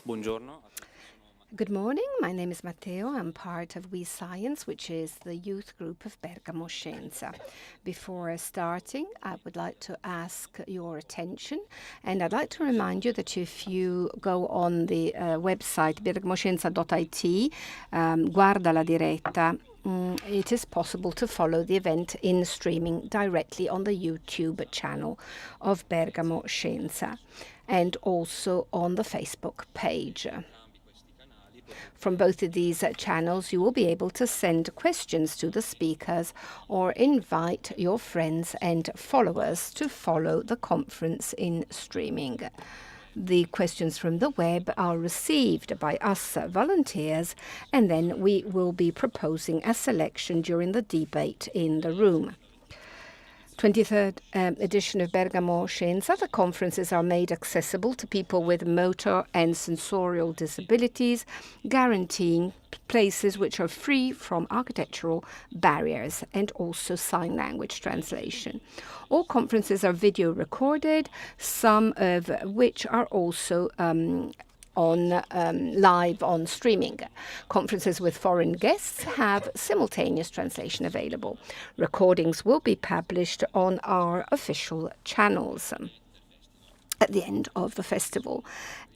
Buongiorno. Good morning, my name is Matteo. I'm part of We Science, which is the youth group of Bergamo Scienza. Before starting, I would like to ask your attention, and I'd like to remind you that if you go on the website bergamoscienza.it, guarda la diretta, it is possible to follow the event in streaming directly on the YouTube channel of Bergamo Scienza and also on the Facebook page. From both of these channels, you will be able to send questions to the speakers or invite your friends and followers to follow the conference in streaming. The questions from the web are received by us volunteers, and then we will be proposing a selection during the debate in the room. 23rd edition of Bergamo Scienza. The conferences are made accessible to people with motor and sensorial disabilities, guaranteeing places which are free from architectural barriers and also sign language translation. All conferences are video recorded, some of which are also live on streaming. Conferences with foreign guests have simultaneous translation available. Recordings will be published on our official channels at the end of the festival.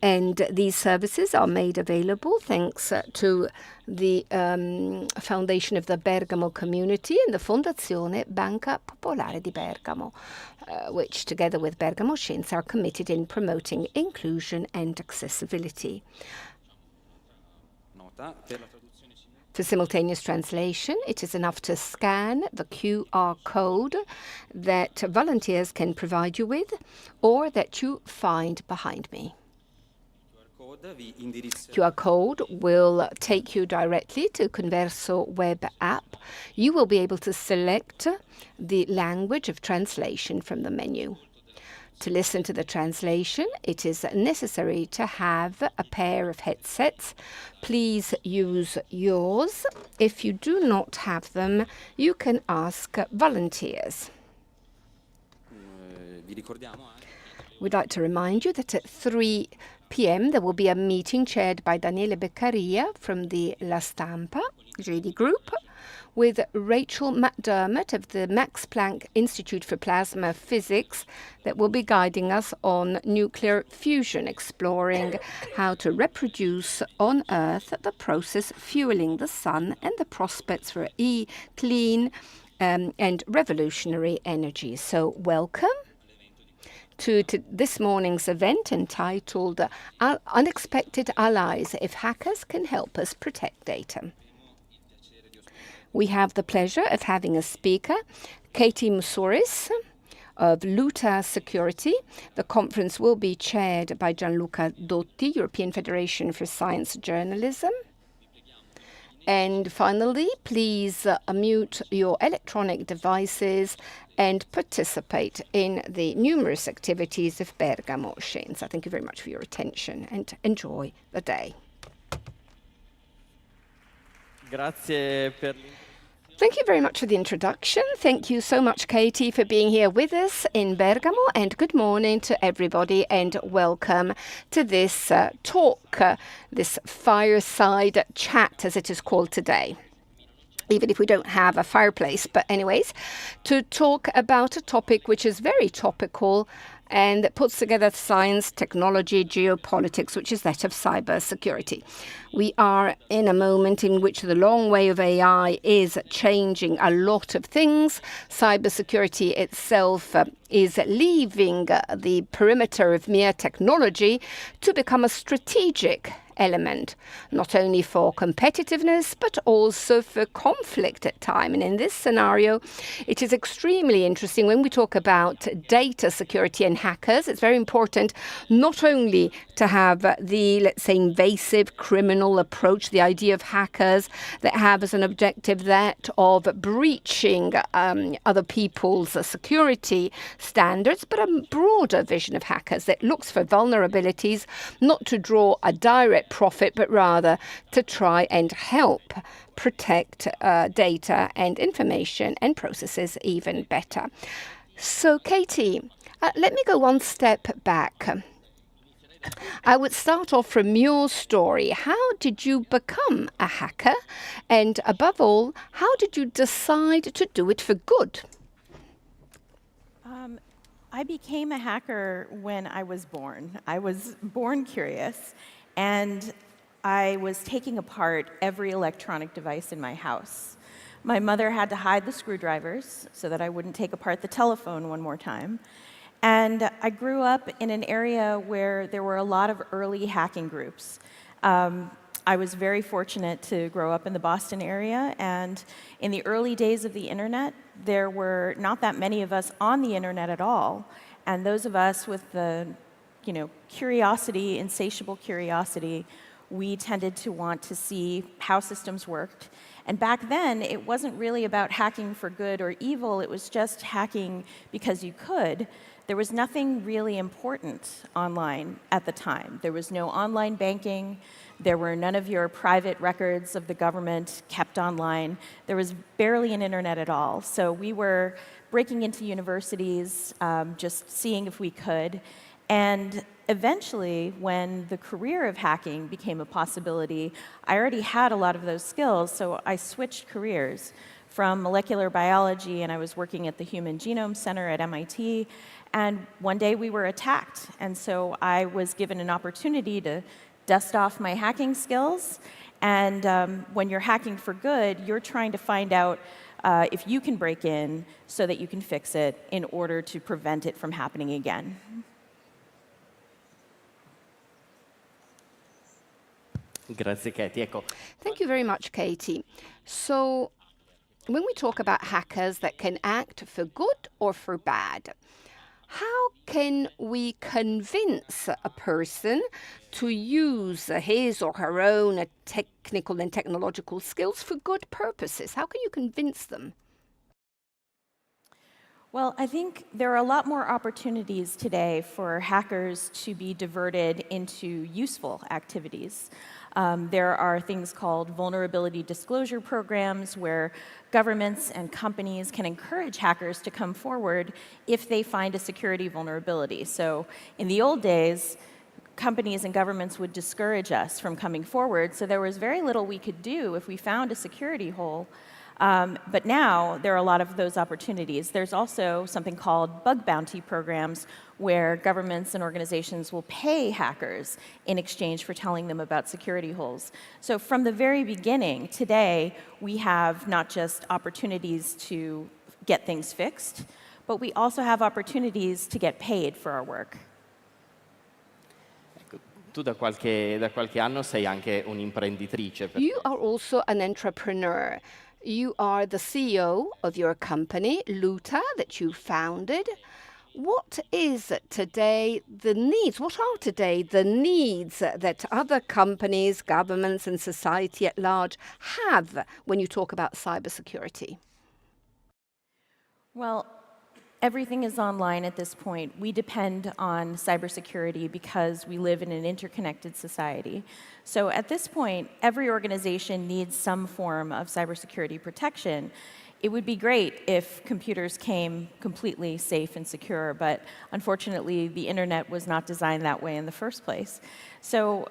And these services are made available thanks to the foundation of the Bergamo community and the Fondazione Banca Popolare di Bergamo, which together with Bergamo Scienza are committed in promoting inclusion and accessibility. For simultaneous translation, it is enough to scan the QR code that volunteers can provide you with or that you find behind me. QR code will take you directly to Converso web app. You will be able to select the language of translation from the menu. To listen to the translation, it is necessary to have a pair of headsets. Please use yours. If you do not have them, you can ask volunteers. We'd like to remind you that at 3 p.m. there will be a meeting chaired by Daniele Beccaria from the La Stampa JD Group with Rachel McDermott of the Max Planck Institute for Plasma Physics that will be guiding us on nuclear fusion, exploring how to reproduce on Earth the process fueling the sun and the prospects for clean and revolutionary energy. So welcome to this morning's event entitled Unexpected Allies If Hackers Can Help Us Protect Data. We have the pleasure of having a speaker, Katie Moussouris of Luta Security. The conference will be chaired by Gianluca Dotti, European Federation for Science Journalism. And finally, please mute your electronic devices and participate in the numerous activities of Bergamo Scienza. Thank you very much for your attention and enjoy the day. Thank you very much for the introduction. Thank you so much, Katie, for being here with us in Bergamo. And good morning to everybody and welcome to this talk, this fireside chat, as it is called today. Even if we don't have a fireplace. But anyways, to talk about a topic which is very topical and that puts together science, technology, geopolitics, which is that of cybersecurity. We are in a moment in which the long way of AI is changing a lot of things. Cybersecurity itself is leaving the perimeter of mere technology to become a strategic element, not only for competitiveness, but also for conflict at time. And in this scenario, it is extremely interesting when we talk about data security and hackers. It's very important not only to have the, let's say, invasive criminal approach, the idea of hackers that have as an objective that of breaching other people's security standards, but a broader vision of hackers that looks for vulnerabilities, not to draw a direct profit, but rather to try and help protect data and information and processes even better. So, Katie, let me go one step back. I would start off from your story. How did you become a hacker? And above all, how did you decide to do it for good? I became a hacker when I was born. I was born curious, and I was taking apart every electronic device in my house. My mother had to hide the screwdrivers so that I wouldn't take apart the telephone one more time. And I grew up in an area where there were a lot of early hacking groups. I was very fortunate to grow up in the Boston area, and in the early days of the internet, there were not that many of us on the internet at all. And those of us with the, curiosity, insatiable curiosity, we tended to want to see how systems worked. And back then, it wasn't really about hacking for good or evil, it was just hacking because you could. There was nothing really important online at the time. There was no online banking. There were none of your private records of the government kept online. There was barely an internet at all. So we were breaking into universities, just seeing if we could. And eventually, when the career of hacking became a possibility, I already had a lot of those skills, so I switched careers from molecular biology, and I was working at the Human Genome Center at MIT, and one day we were attacked. And so I was given an opportunity to dust off my hacking skills, and when you're hacking for good, you're trying to find out if you can break in so that you can fix it in order to prevent it from happening again. Grazie Katie. Ecco, Thank you very much, Katie. So, when we talk about hackers that can act for good or for bad, how can we convince a person to use his or her own technical and technological skills for good purposes? How can you convince them? Well, I think there are a lot more opportunities today for hackers to be diverted into useful activities. There are things called vulnerability disclosure programs where governments and companies can encourage hackers to come forward if they find a security vulnerability. So in the old days, companies and governments would discourage us from coming forward, so there was very little we could do if we found a security hole. But now there are a lot of those opportunities. There's also something called bug bounty programs where governments and organizations will pay hackers in exchange for telling them about security holes. So from the very beginning, today, we have not just opportunities to get things fixed, but we also have opportunities to get paid for our work. ecco, tu da qualche anno sei anche un'imprenditrice. You are also an entrepreneur. You are the CEO of your company, Luta, that you founded. What is today the needs? What are today the needs that other companies, governments, and society at large have when you talk about cybersecurity? Well, everything is online at this point. We depend on cybersecurity because we live in an interconnected society. So at this point, every organization needs some form of cybersecurity protection. It would be great if computers came completely safe and secure, but unfortunately, the internet was not designed that way in the first place. So,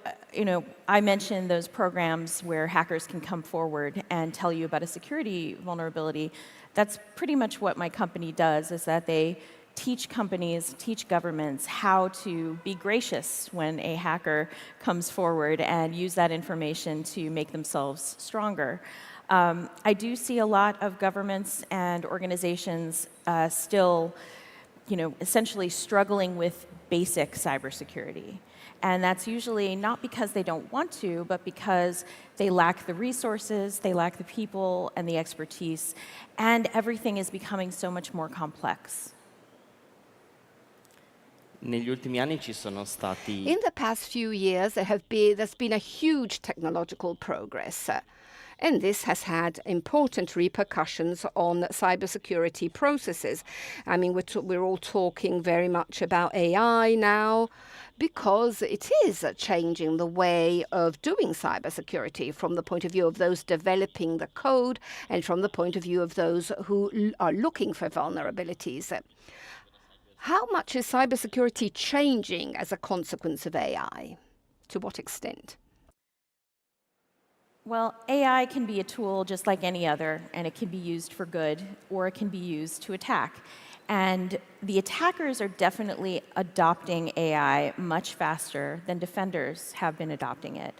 I mentioned those programs where hackers can come forward and tell you about a security vulnerability. That's pretty much what my company does, is that they teach companies, teach governments how to be gracious when a hacker comes forward and use that information to make themselves stronger. I do see a lot of governments and organizations still, essentially struggling with basic cybersecurity. And that's usually not because they don't want to, but because they lack the resources, they lack the people and the expertise, and everything is becoming so much more complex. Negli ultimi anni ci sono stati In the past few years, there's been a huge technological progress. And this has had important repercussions on cybersecurity processes. I mean, we're all talking very much about AI now because it is changing the way of doing cybersecurity from the point of view of those developing the code and from the point of view of those who are looking for vulnerabilities. How much is cybersecurity changing as a consequence of AI? To what extent? Well, AI can be a tool just like any other, and it can be used for good, or it can be used to attack. And the attackers are definitely adopting AI much faster than defenders have been adopting it.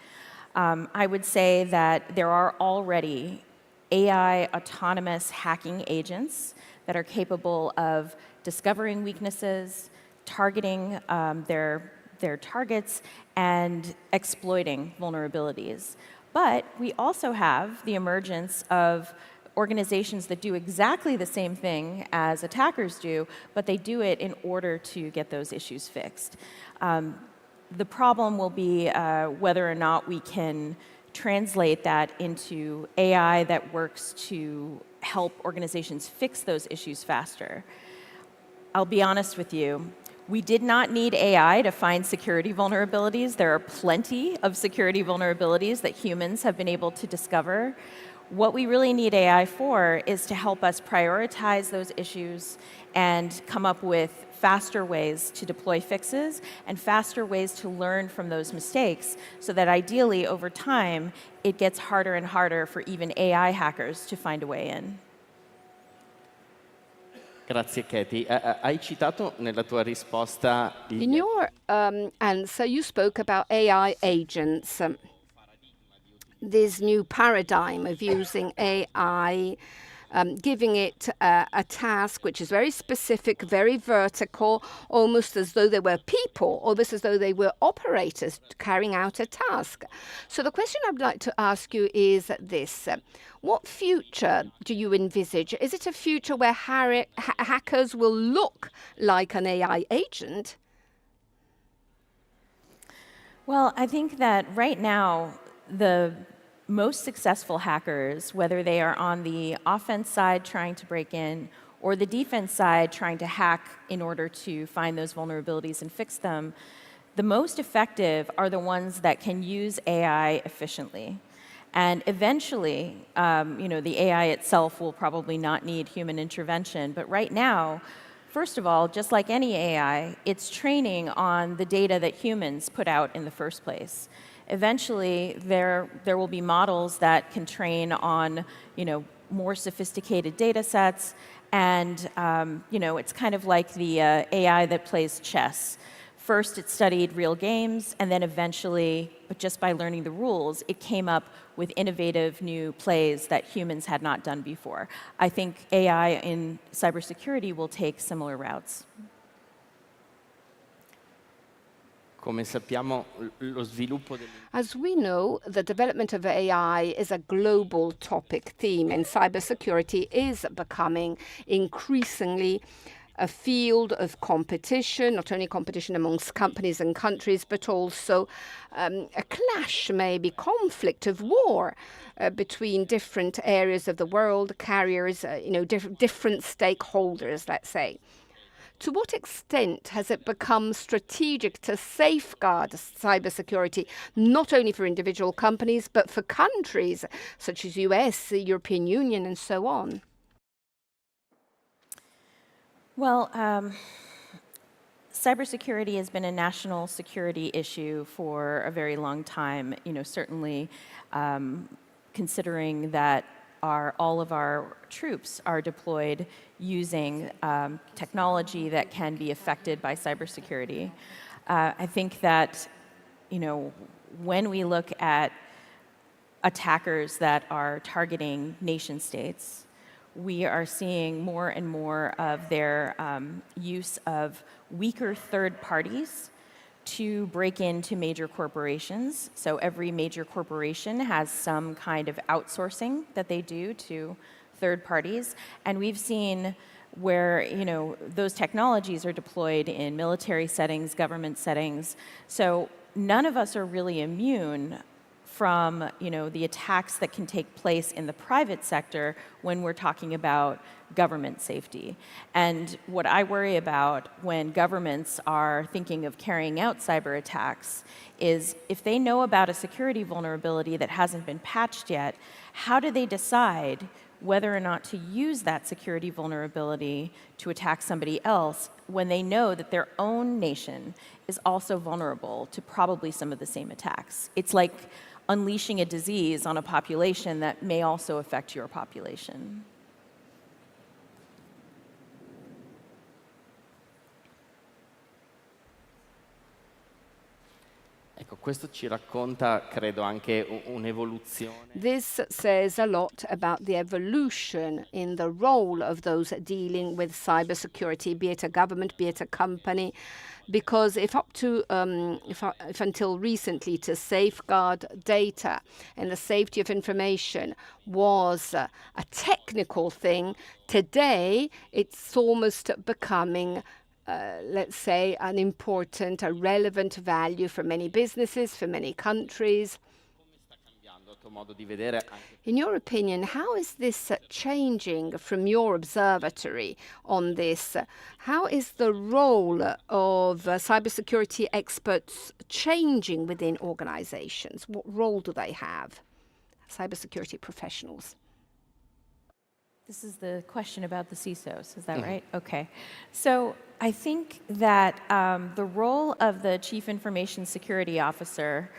I would say that there are already AI autonomous hacking agents that are capable of discovering weaknesses, targeting their targets, and exploiting vulnerabilities. But we also have the emergence of organizations that do exactly the same thing as attackers do, but they do it in order to get those issues fixed. The problem will be whether or not we can translate that into AI that works to help organizations fix those issues faster. I'll be honest with you. We did not need AI to find security vulnerabilities. There are plenty of security vulnerabilities that humans have been able to discover. What we really need AI for is to help us prioritize those issues and come up with faster ways to deploy fixes and faster ways to learn from those mistakes so that ideally over time it gets harder and harder for even AI hackers to find a way in. Grazie Katie. Hai citato nella tua risposta In your answer, you spoke about AI agents, this new paradigm of using AI, giving it a task which is very specific, very vertical, almost as though they were people, almost as though they were operators carrying out a task. So the question I'd like to ask you is this. What future do you envisage? Is it a future where hackers will look like an AI agent? Well, I think that right now, the most successful hackers, whether they are on the offense side trying to break in or the defense side trying to hack in order to find those vulnerabilities and fix them, the most effective are the ones that can use AI efficiently. And eventually, the AI itself will probably not need human intervention. But right now, first of all, just like any AI, it's training on the data that humans put out in the first place. Eventually, there will be models that can train on, more sophisticated data sets, and it's kind of like the AI that plays chess. First, it studied real games, and then eventually, but just by learning the rules, it came up with innovative new plays that humans had not done before. I think AI in cybersecurity will take similar routes. As we know, the development of AI is a global topic theme, and cybersecurity is becoming increasingly a field of competition, not only competition amongst companies and countries, but also a clash, maybe conflict of war between different areas of the world, carriers, different stakeholders, let's say. To what extent has it become strategic to safeguard cybersecurity, not only for individual companies, but for countries such as US, the European Union, and so on? Well, cybersecurity has been a national security issue for a very long time, certainly considering that all of our troops are deployed using technology that can be affected by cybersecurity. I think that, when we look at attackers that are targeting nation states, we are seeing more and more of their use of weaker third parties to break into major corporations. So every major corporation has some kind of outsourcing that they do to third parties. And we've seen where, those technologies are deployed in military settings, government settings. So none of us are really immune from, the attacks that can take place in the private sector when we're talking about government safety. And what I worry about when governments are thinking of carrying out cyber attacks is if they know about a security vulnerability that hasn't been patched yet, how do they decide whether or not to use that security vulnerability to attack somebody else when they know that their own nation is also vulnerable to probably some of the same attacks. It's like unleashing a disease on a population that may also affect your population. Ecco, questo ci racconta, credo, anche un'evoluzione. This says a lot about the evolution in the role of those dealing with cybersecurity, be it a government, be it a company, because if until recently to safeguard data and the safety of information was a technical thing, today it's almost becoming let's say, an important, a relevant value for many businesses, for many countries. In your opinion, how is this changing from your observatory on this? How is the role of cybersecurity experts changing within organizations? What role do they have, cybersecurity professionals? This is the question about the CISOs, is that right? Okay. So I think that the role of the Chief Information Security Officer,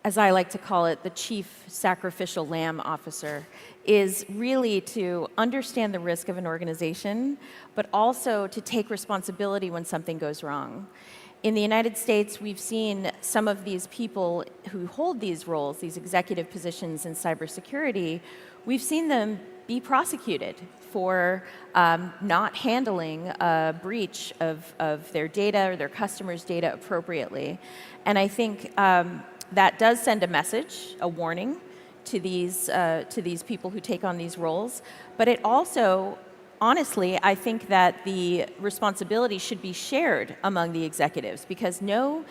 as I like to call it, the Chief Sacrificial Lamb Officer, is really to understand the risk of an organization, but also to take responsibility when something goes wrong. In the United States, we've seen some of these people who hold these roles, these executive positions in cybersecurity, we've seen them be prosecuted for not handling a breach of their data or their customers' data appropriately. And I think that does send a message, a warning, to these people who take on these roles. But it also, honestly, I think that the responsibility should be shared among the executives, because no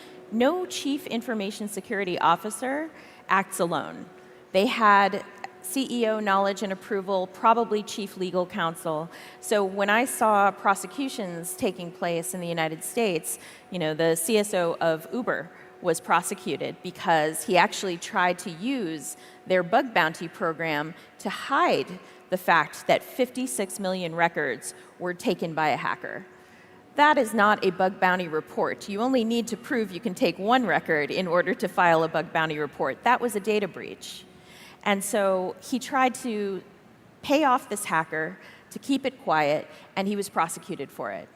chief information security officer acts alone. They had CEO knowledge and approval, probably chief legal counsel. So when I saw prosecutions taking place in the United States, the CSO of Uber was prosecuted because he actually tried to use their bug bounty program to hide the fact that 56 million records were taken by a hacker. That is not a bug bounty report. You only need to prove you can take one record in order to file a bug bounty report. That was a data breach. And so he tried to pay off this hacker to keep it quiet, and he was prosecuted for it.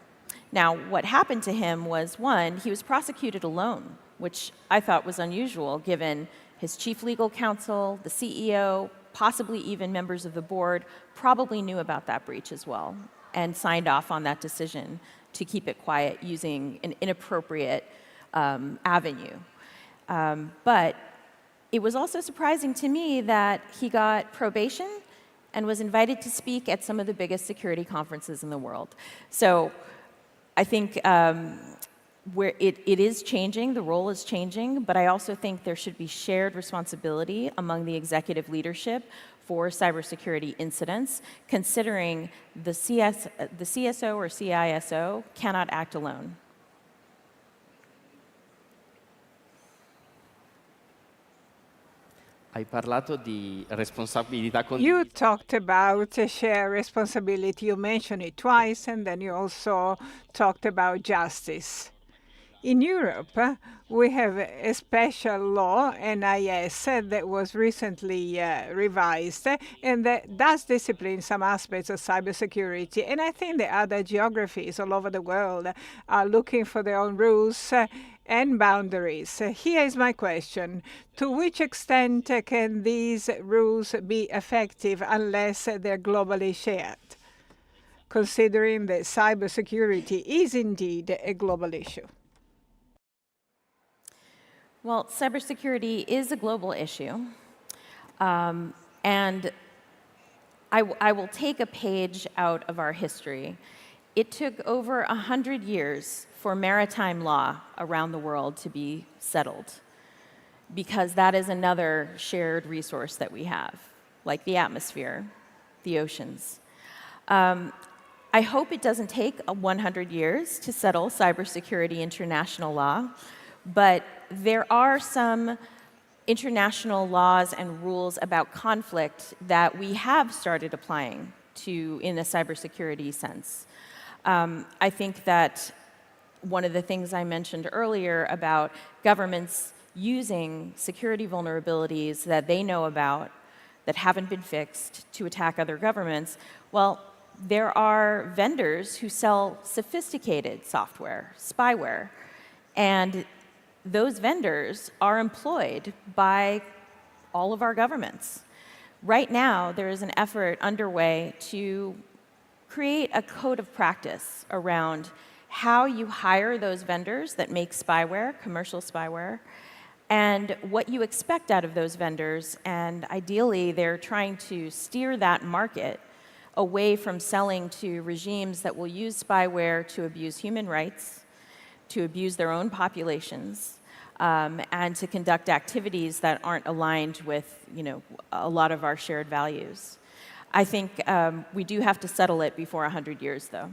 Now, what happened to him was, one, he was prosecuted alone, which I thought was unusual given his chief legal counsel, the CEO, possibly even members of the board, probably knew about that breach as well and signed off on that decision to keep it quiet using an inappropriate avenue. But it was also surprising to me that he got probation and was invited to speak at some of the biggest security conferences in the world. So I think where it is changing, the role is changing, but I also think there should be shared responsibility among the executive leadership for cybersecurity incidents, considering the CSO or CISO cannot act alone. Hai parlato di responsabilità condivisa. You talked about shared responsibility. You mentioned it twice, and then you also talked about justice. In Europe, we have a special law, NIS, that was recently revised, and that does discipline some aspects of cybersecurity. And I think the other geographies all over the world are looking for their own rules and boundaries. Here is my question. To which extent can these rules be effective unless they're globally shared, considering that cybersecurity is indeed a global issue? Well, cybersecurity is a global issue, and I will take a page out of our history. It took over 100 years for maritime law around the world to be settled, because that is another shared resource that we have, like the atmosphere, the oceans. I hope it doesn't take 100 years to settle cybersecurity international law, but there are some international laws and rules about conflict that we have started applying to in a cybersecurity sense. I think that one of the things I mentioned earlier about governments using security vulnerabilities that they know about that haven't been fixed to attack other governments, well, there are vendors who sell sophisticated software, spyware, and those vendors are employed by all of our governments. Right now, there is an effort underway to create a code of practice around how you hire those vendors that make spyware, commercial spyware, and what you expect out of those vendors. And ideally, they're trying to steer that market away from selling to regimes that will use spyware to abuse human rights, to abuse their own populations, and to conduct activities that aren't aligned with, a lot of our shared values. I think we do have to settle it before 100 years, though.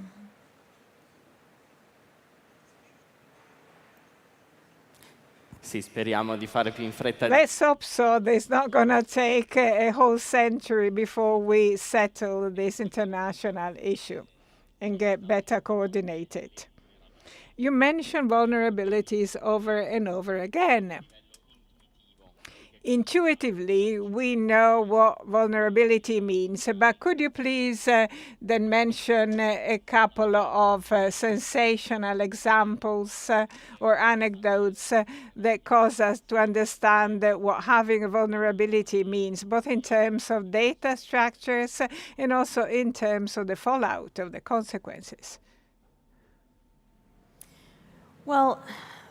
Sì, speriamo di fare più in fretta. Let's hope so. It's not going to take a whole century before we settle this international issue and get better coordinated. You mentioned vulnerabilities over and over again. Intuitively, we know what vulnerability means, but could you please then mention a couple of sensational examples or anecdotes that cause us to understand what having a vulnerability means, both in terms of data structures and also in terms of the fallout of the consequences? Well,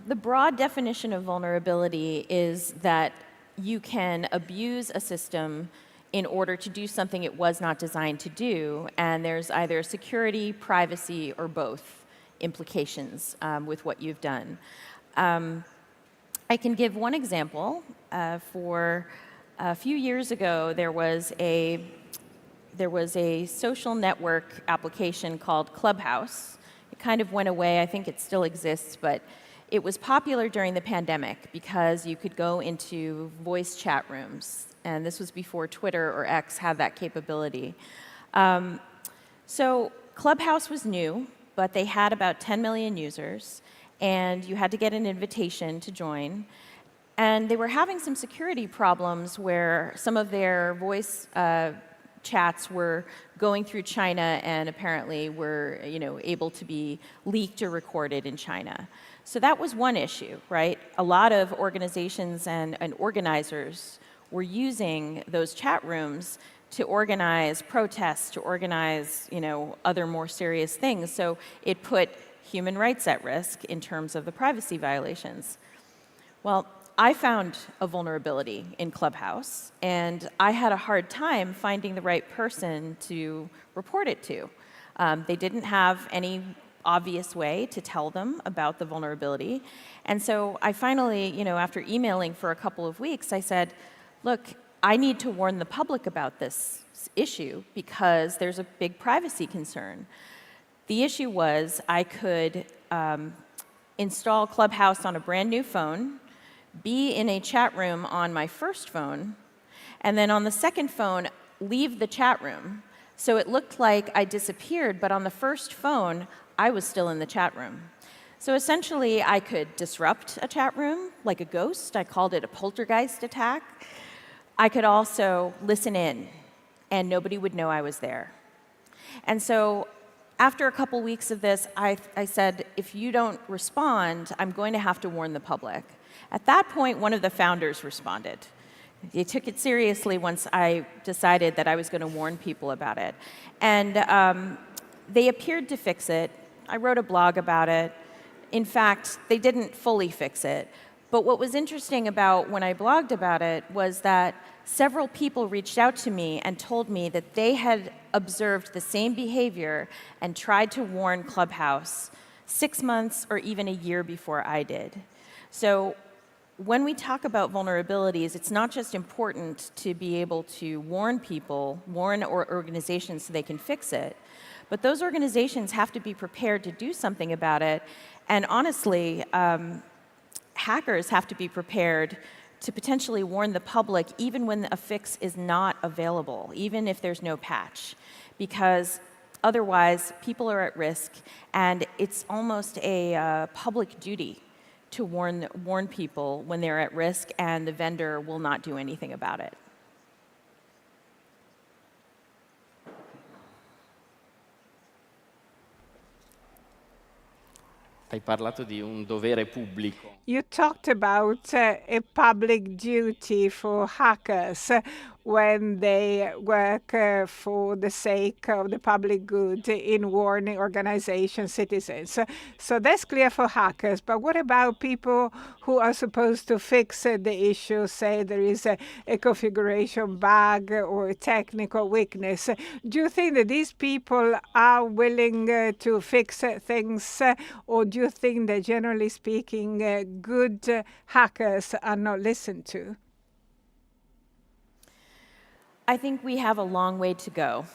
the broad definition of vulnerability is that you can abuse a system in order to do something it was not designed to do, and there's either security, privacy, or both implications with what you've done. I can give one example. For a few years ago, there was a social network application called Clubhouse. It kind of went away. I think it still exists, but it was popular during the pandemic because you could go into voice chat rooms, and this was before Twitter or X had that capability. So Clubhouse was new, but they had about 10 million users, and you had to get an invitation to join. And they were having some security problems where some of their voice chats were going through China and apparently were able to be leaked or recorded in China. So that was one issue, right? A lot of organizations and organizers were using those chat rooms to organize protests, to organize other more serious things. So it put human rights at risk in terms of the privacy violations. Well, I found a vulnerability in Clubhouse, and I had a hard time finding the right person to report it to. They didn't have any obvious way to tell them about the vulnerability. And so I finally, after emailing for a couple of weeks, I said, look, I need to warn the public about this issue because there's a big privacy concern. The issue was I could install Clubhouse on a brand new phone, be in a chat room on my first phone, and then on the second phone, leave the chat room. So it looked like I disappeared, but on the first phone, I was still in the chat room. So essentially, I could disrupt a chat room like a ghost. I called it a poltergeist attack. I could also listen in, and nobody would know I was there. And so after a couple weeks of this, I said, if you don't respond, I'm going to have to warn the public. At that point, one of the founders responded. They took it seriously once I decided that I was going to warn people about it. And they appeared to fix it. I wrote a blog about it. In fact, they didn't fully fix it. But what was interesting about when I blogged about it was that several people reached out to me and told me that they had observed the same behavior and tried to warn Clubhouse 6 months or even a year before I did. So when we talk about vulnerabilities, it's not just important to be able to warn people, warn organizations so they can fix it, but those organizations have to be prepared to do something about it. And honestly, hackers have to be prepared to potentially warn the public even when a fix is not available, even if there's no patch, because otherwise people are at risk, and it's almost a public duty to warn people when they're at risk, and the vendor will not do anything about it. Hai parlato di un dovere pubblico. You talked about a public duty for hackers when they work for the sake of the public good in warning organizations, citizens. So that's clear for hackers. But what about people who are supposed to fix the issue, say there is a configuration bug or a technical weakness? Do you think that these people are willing to fix things, or do you think that generally speaking, good hackers are not listened to? I think we have a long way to go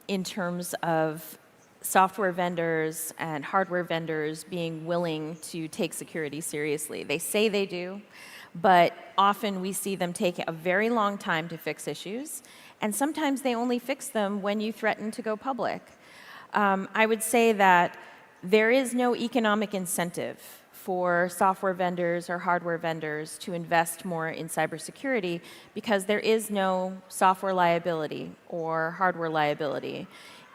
in terms of software vendors and hardware vendors being willing to take security seriously. They say they do, but often we see them take a very long time to fix issues, and sometimes they only fix them when you threaten to go public. I would say that there is no economic incentive for software vendors or hardware vendors to invest more in cybersecurity because there is no software liability or hardware liability.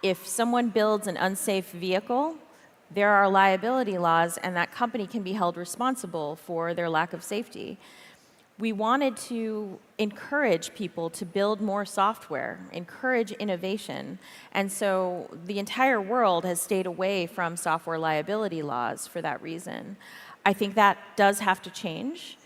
If someone builds an unsafe vehicle, there are liability laws, and that company can be held responsible for their lack of safety. We wanted to encourage people to build more software, encourage innovation, and so the entire world has stayed away from software liability laws for that reason. I think that does have to change,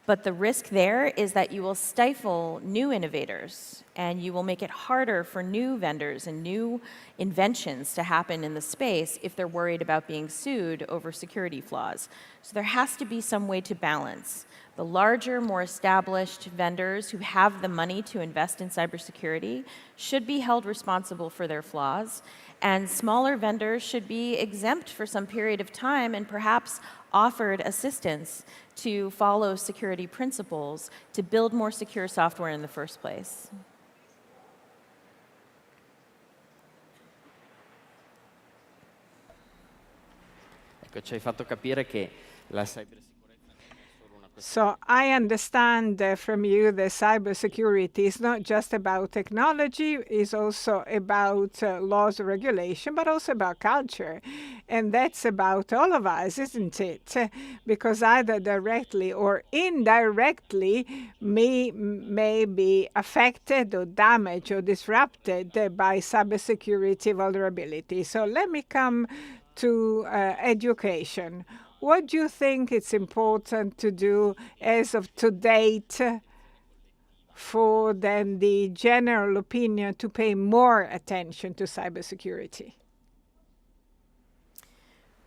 but the risk there is that you will stifle new innovators, and you will make it harder for new vendors and new inventions to happen in the space if they're worried about being sued over security flaws. So there has to be some way to balance. The larger, more established vendors who have the money to invest in cybersecurity should be held responsible for their flaws, and smaller vendors should be exempt for some period of time and perhaps offered assistance to follow security principles to build more secure software in the first place. Ecco, ci hai fatto capire che la cybersicurezza. So I understand from you that cybersecurity is not just about technology, it's also about laws and regulation, but also about culture. And that's about all of us, isn't it? Because either directly or indirectly may be affected or damaged or disrupted by cybersecurity vulnerability. So let me come to education. What do you think it's important to do as of to date for then the general opinion to pay more attention to cybersecurity?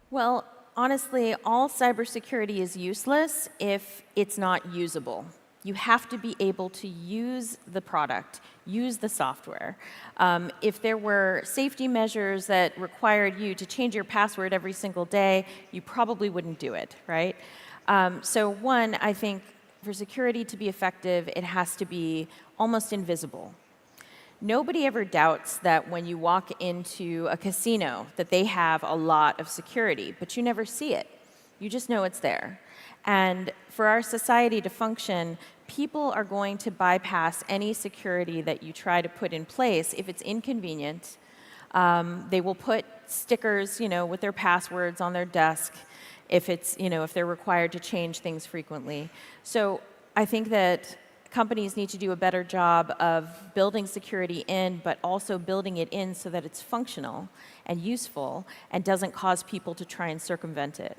Well, honestly, all cybersecurity is useless if it's not usable. You have to be able to use the product, use the software. If there were safety measures that required you to change your password every single day, you probably wouldn't do it, right? So one, I think for security to be effective, it has to be almost invisible. Nobody ever doubts that when you walk into a casino that they have a lot of security, but you never see it. You just know it's there. And for our society to function, people are going to bypass any security that you try to put in place if it's inconvenient. They will put stickers, with their passwords on their desk if it's, if they're required to change things frequently. So I think that companies need to do a better job of building security in, but also building it in so that it's functional and useful and doesn't cause people to try and circumvent it.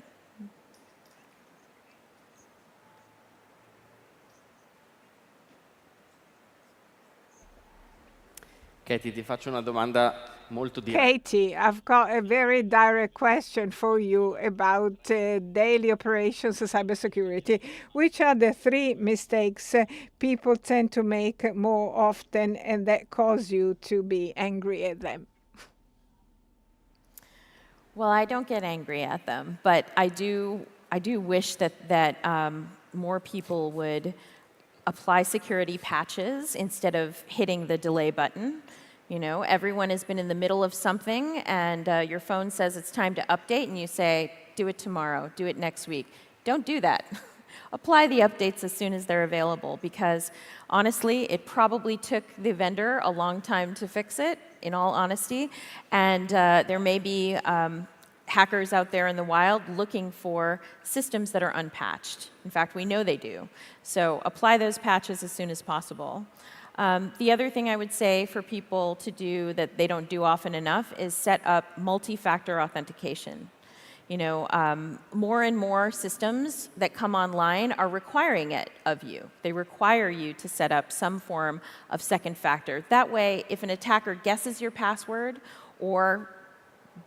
Katie, ti faccio una domanda molto diretta. Katie, I've got a very direct question for you about daily operations of cybersecurity. Which are the 3 mistakes people tend to make more often and that cause you to be angry at them? Well, I don't get angry at them, but I do wish that more people would apply security patches instead of hitting the delay button. You know, everyone has been in the middle of something and your phone says it's time to update and you say, do it tomorrow, do it next week. Don't do that. Apply the updates as soon as they're available because honestly, it probably took the vendor a long time to fix it, in all honesty, and there may be hackers out there in the wild looking for systems that are unpatched. In fact, we know they do. So apply those patches as soon as possible. The other thing I would say for people to do that they don't do often enough is set up multi-factor authentication. You know, more and more systems that come online are requiring it of you. They require you to set up some form of second factor. That way, if an attacker guesses your password or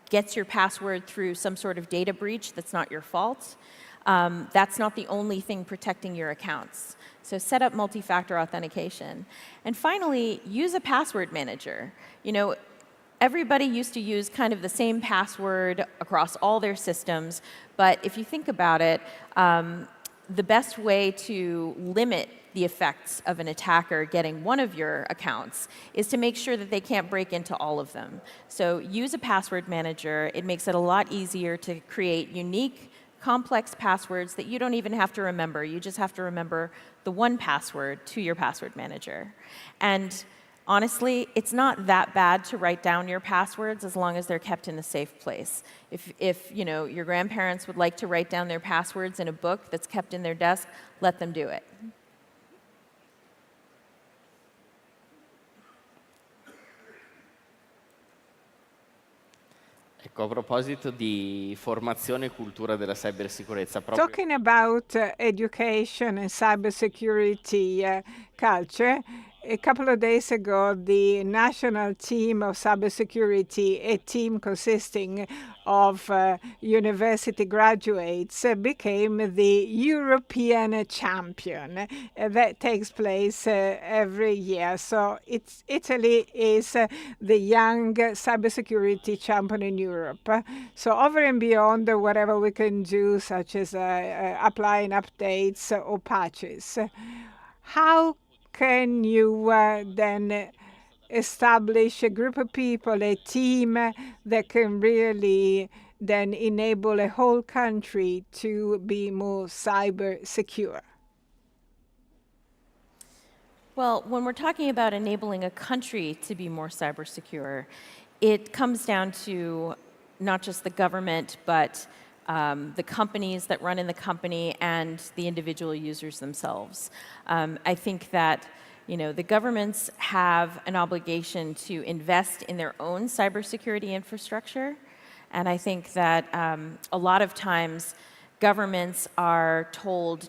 gets your password through some sort of data breach that's not your fault, that's not the only thing protecting your accounts. So set up multi-factor authentication. And finally, use a password manager. You know, everybody used to use kind of the same password across all their systems, but if you think about it, the best way to limit the effects of an attacker getting one of your accounts is to make sure that they can't break into all of them. So use a password manager. It makes it a lot easier to create unique, complex passwords that you don't even have to remember. You just have to remember the one password to your password manager. And honestly, it's not that bad to write down your passwords as long as they're kept in a safe place. If you know, your grandparents would like to write down their passwords in a book that's kept in their desk, let them do it. Ecco, a proposito di formazione e cultura della cybersicurezza, proprio Talking about education and cybersecurity culture, a couple of days ago, the national team of cybersecurity, a team consisting of university graduates, became the European champion. That takes place every year. So Italy is the young cybersecurity champion in Europe. So over and beyond whatever we can do, such as applying updates or patches, how can you then establish a group of people, a team that can really then enable a whole country to be more cyber secure? Well, when we're talking about enabling a country to be more cyber secure, it comes down to not just the government, but the companies that run in the company and the individual users themselves. I think that the governments have an obligation to invest in their own cybersecurity infrastructure, and I think that a lot of times governments are told,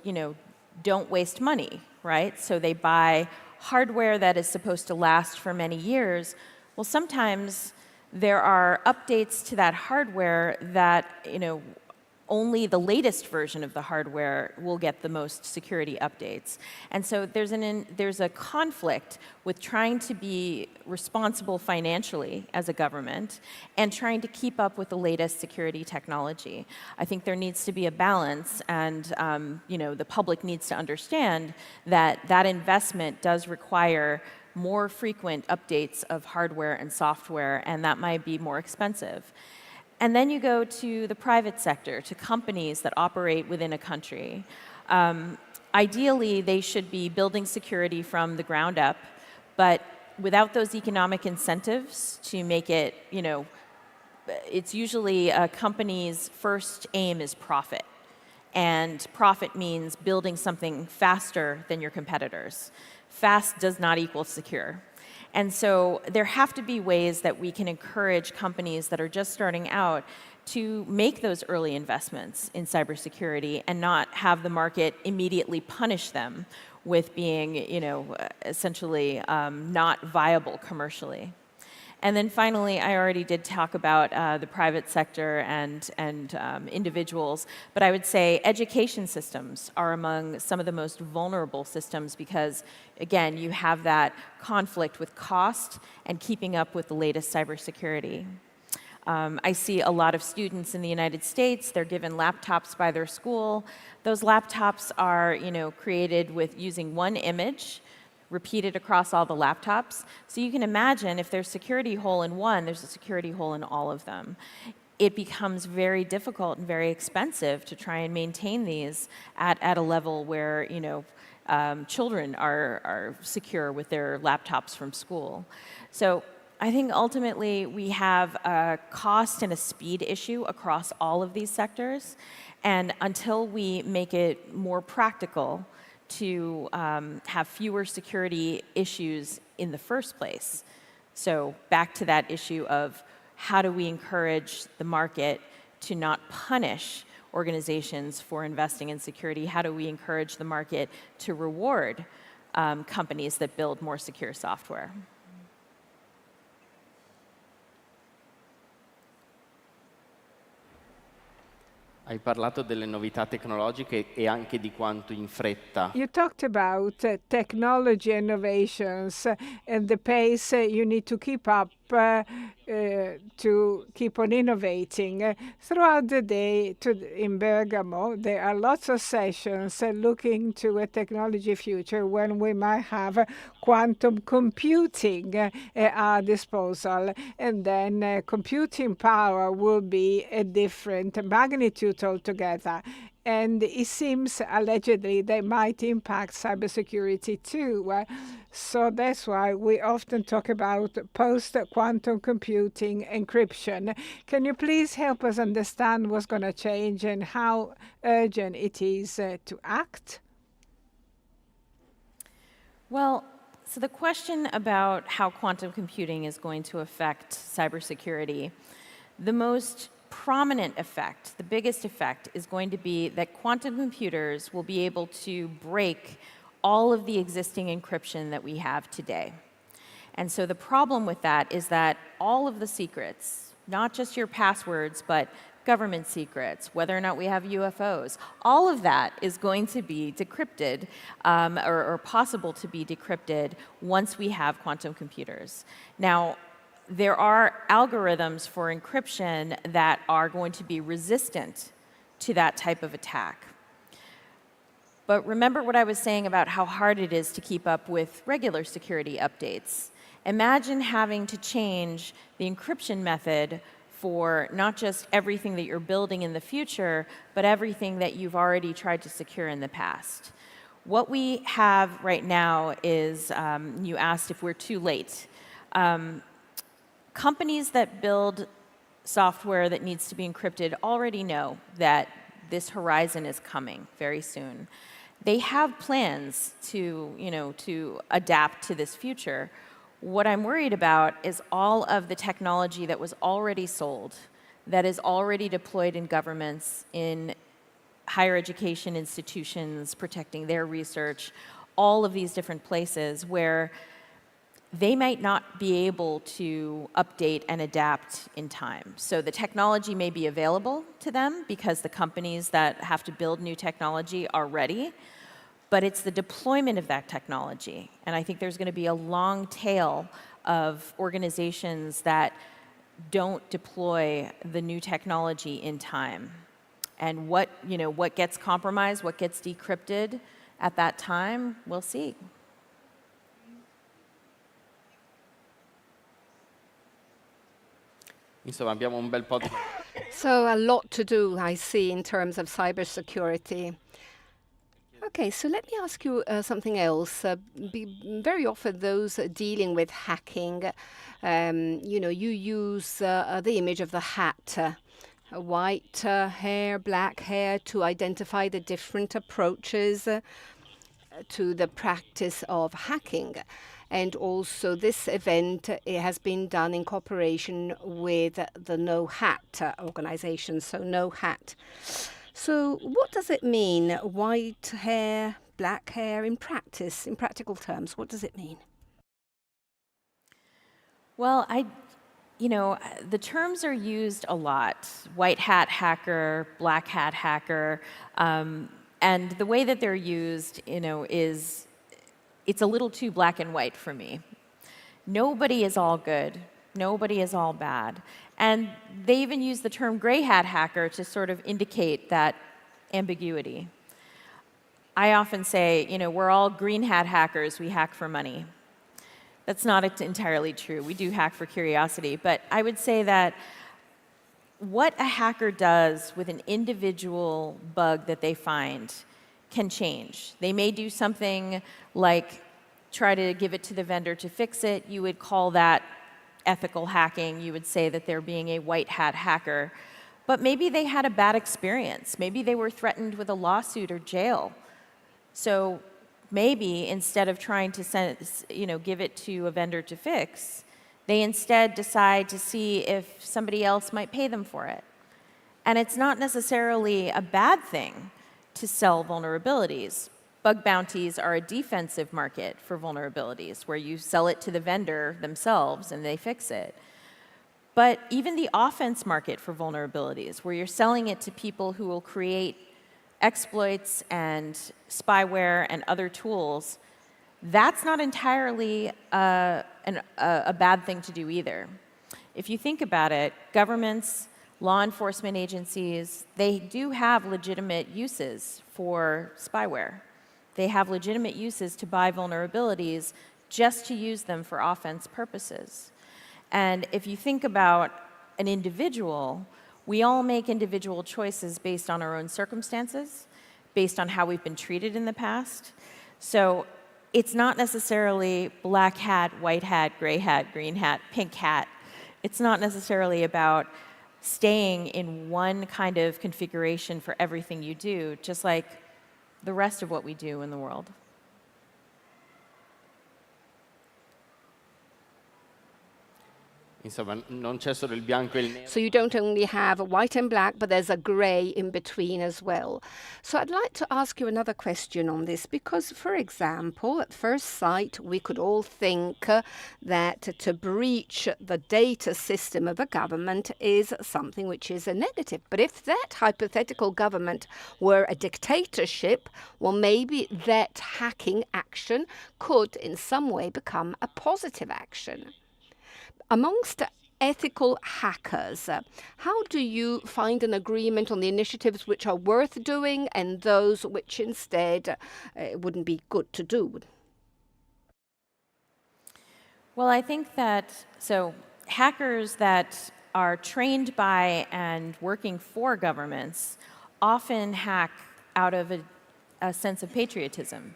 don't waste money, right? So they buy hardware that is supposed to last for many years. Well, sometimes there are updates to that hardware that, only the latest version of the hardware will get the most security updates. And so there's a conflict with trying to be responsible financially as a government and trying to keep up with the latest security technology. I think there needs to be a balance, and the public needs to understand that that investment does require more frequent updates of hardware and software, and that might be more expensive. And then you go to the private sector, to companies that operate within a country. Ideally, they should be building security from the ground up, but without those economic incentives to make it, it's usually a company's first aim is profit. And profit means building something faster than your competitors. Fast does not equal secure. And so there have to be ways that we can encourage companies that are just starting out to make those early investments in cybersecurity and not have the market immediately punish them with being, essentially not viable commercially. And then finally, I already did talk about the private sector and individuals, but I would say education systems are among some of the most vulnerable systems because, again, you have that conflict with cost and keeping up with the latest cybersecurity. I see a lot of students in the United States, they're given laptops by their school. Those laptops are, created with using one image, repeated across all the laptops. So you can imagine if there's a security hole in one, there's a security hole in all of them. It becomes very difficult and very expensive to try and maintain these at a level where, children are secure with their laptops from school. So I think ultimately we have a cost and a speed issue across all of these sectors. And until we make it more practical to have fewer security issues in the first place. So back to that issue of how do we encourage the market to not punish organizations for investing in security? How do we encourage the market to reward companies that build more secure software? Hai parlato delle novità tecnologiche e anche di quanto in fretta. You talked about technology innovations and the pace you need to keep up to keep on innovating. Throughout the day in Bergamo, there are lots of sessions looking to a technology future when we might have quantum computing at our disposal. And then computing power will be a different magnitude altogether. And it seems, allegedly, they might impact cybersecurity too. So that's why we often talk about post-quantum computing encryption. Can you please help us understand what's going to change and how urgent it is to act? Well, so the question about how quantum computing is going to affect cybersecurity, the most prominent effect, the biggest effect, is going to be that quantum computers will be able to break all of the existing encryption that we have today. And so the problem with that is that all of the secrets, not just your passwords, but government secrets, whether or not we have UFOs, all of that is going to be decrypted or possible to be decrypted once we have quantum computers. Now, there are algorithms for encryption that are going to be resistant to that type of attack. But remember what I was saying about how hard it is to keep up with regular security updates. Imagine having to change the encryption method for not just everything that you're building in the future, but everything that you've already tried to secure in the past. What we have right now is, you asked if we're too late. Companies that build software that needs to be encrypted already know that this horizon is coming very soon. They have plans to adapt to this future. What I'm worried about is all of the technology that was already sold, that is already deployed in governments, in higher education institutions, protecting their research, all of these different places where they might not be able to update and adapt in time. So the technology may be available to them because the companies that have to build new technology are ready, but it's the deployment of that technology. And I think there's going to be a long tail of organizations that don't deploy the new technology in time. And what gets compromised, what gets decrypted at that time, we'll see. Insomma, abbiamo un bel po' di... So a lot to do, I see, in terms of cybersecurity. Okay, so let me ask you something else. Very often those dealing with hacking, you use the image of the hat, white hair, black hair, to identify the different approaches to the practice of hacking. And also this event, it has been done in cooperation with the No Hat organization, so No Hat. So what does it mean, white hair, black hair, in practice, in practical terms? What does it mean? Well, the terms are used a lot. White hat hacker, black hat hacker, and the way that they're used, it's a little too black and white for me. Nobody is all good. Nobody is all bad. And they even use the term gray hat hacker to sort of indicate that ambiguity. I often say, we're all green hat hackers, we hack for money. That's not entirely true. We do hack for curiosity. But I would say that what a hacker does with an individual bug that they find can change. They may do something like try to give it to the vendor to fix it. You would call that ethical hacking. You would say that they're being a white hat hacker. But maybe they had a bad experience. Maybe they were threatened with a lawsuit or jail. So maybe instead of trying to give it to a vendor to fix, they instead decide to see if somebody else might pay them for it. And it's not necessarily a bad thing to sell vulnerabilities. Bug bounties are a defensive market for vulnerabilities, where you sell it to the vendor themselves and they fix it. But even the offense market for vulnerabilities, where you're selling it to people who will create exploits and spyware and other tools, that's not entirely a bad thing to do either. If you think about it, governments, law enforcement agencies, they do have legitimate uses for spyware. They have legitimate uses to buy vulnerabilities just to use them for offense purposes. And if you think about an individual, we all make individual choices based on our own circumstances, based on how we've been treated in the past. So it's not necessarily black hat, white hat, gray hat, green hat, pink hat. It's not necessarily about staying in one kind of configuration for everything you do, just like the rest of what we do in the world. Insomma, non c'è solo il bianco e il nero. So you don't only have a white and black, but there's a grey in between as well. So I'd like to ask you another question on this, because, for example, at first sight, we could all think that to breach the data system of a government is something which is a negative. But if that hypothetical government were a dictatorship, well, maybe that hacking action could in some way become a positive action. Amongst ethical hackers, how do you find an agreement on the initiatives which are worth doing and those which instead wouldn't be good to do? Well, I think that, hackers that are trained by and working for governments often hack out of a sense of patriotism.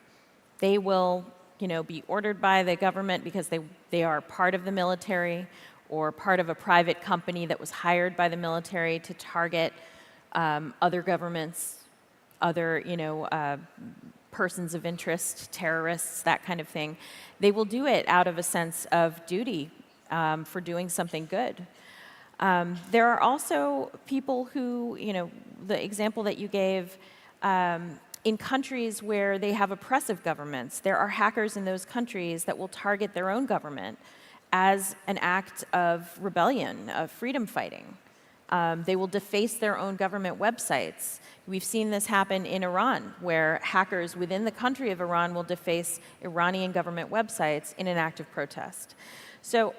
They will be ordered by the government because they are part of the military or part of a private company that was hired by the military to target other governments, other persons of interest, terrorists, that kind of thing. They will do it out of a sense of duty for doing something good. There are also people who, the example that you gave, in countries where they have oppressive governments, there are hackers in those countries that will target their own government as an act of rebellion, of freedom fighting. They will deface their own government websites. We've seen this happen in Iran, where hackers within the country of Iran will deface Iranian government websites in an act of protest. So,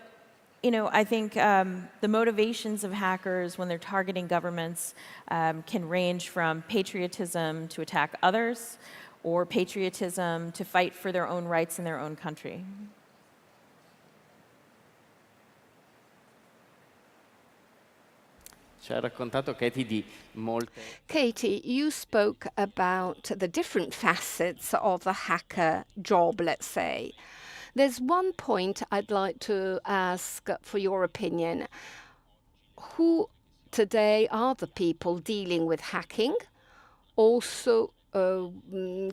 I think the motivations of hackers when they're targeting governments can range from patriotism to attack others, or patriotism to fight for their own rights in their own country. Ci ha raccontato Katie di molte. Katie, you spoke about the different facets of the hacker job, let's say. There's one point I'd like to ask for your opinion. Who today are the people dealing with hacking? Also,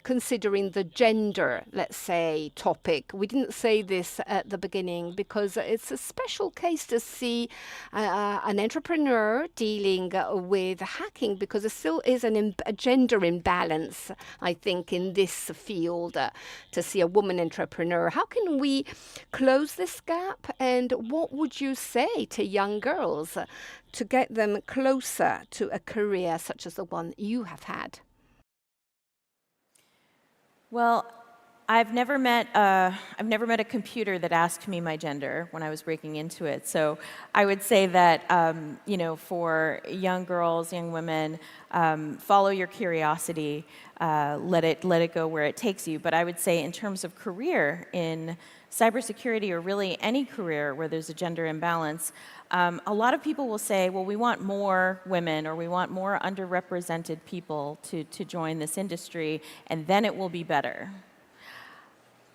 considering the gender, let's say, topic. We didn't say this at the beginning because it's a special case to see an entrepreneur dealing with hacking, because there still is a gender imbalance, I think, in this field, to see a woman entrepreneur. How can we close this gap, and what would you say to young girls to get them closer to a career such as the one you have had? Well, I've never met a computer that asked me my gender when I was breaking into it. So I would say that for young girls, young women, follow your curiosity, let it go where it takes you. But I would say in terms of career in cybersecurity, or really any career where there's a gender imbalance, a lot of people will say, well, we want more women, or we want more underrepresented people to join this industry, and then it will be better.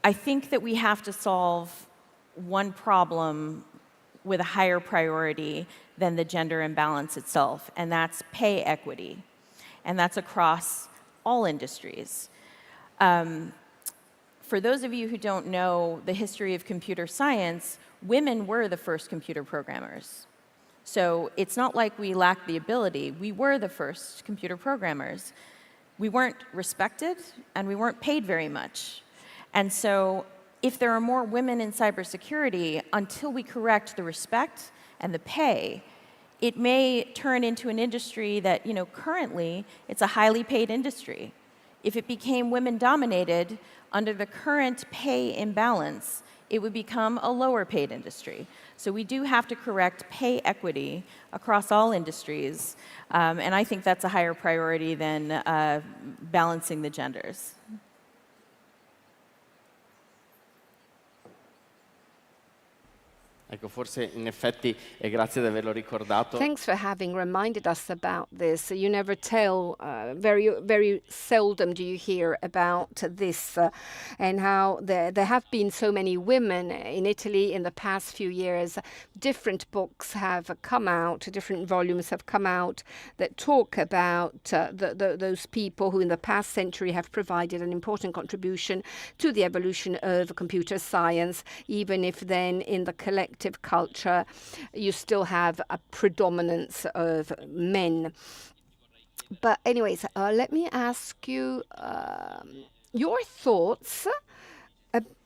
I think that we have to solve one problem with a higher priority than the gender imbalance itself, and that's pay equity. And that's across all industries. For those of you who don't know the history of computer science, women were the first computer programmers. So it's not like we lacked the ability. We were the first computer programmers. We weren't respected, and we weren't paid very much. And so if there are more women in cybersecurity, until we correct the respect and the pay, it may turn into an industry that, currently it's a highly paid industry. If it became women-dominated under the current pay imbalance, it would become a lower paid industry. So we do have to correct pay equity across all industries, and I think that's a higher priority than balancing the genders. Ecco, forse in effetti, e grazie di averlo ricordato. Thanks for having reminded us about this. You never tell, very, very seldom do you hear about this, and how there have been so many women in Italy in the past few years. Different books have come out, different volumes have come out that talk about those people who in the past century have provided an important contribution to the evolution of computer science, even if then in the collective culture you still have a predominance of men. But anyways, let me ask you your thoughts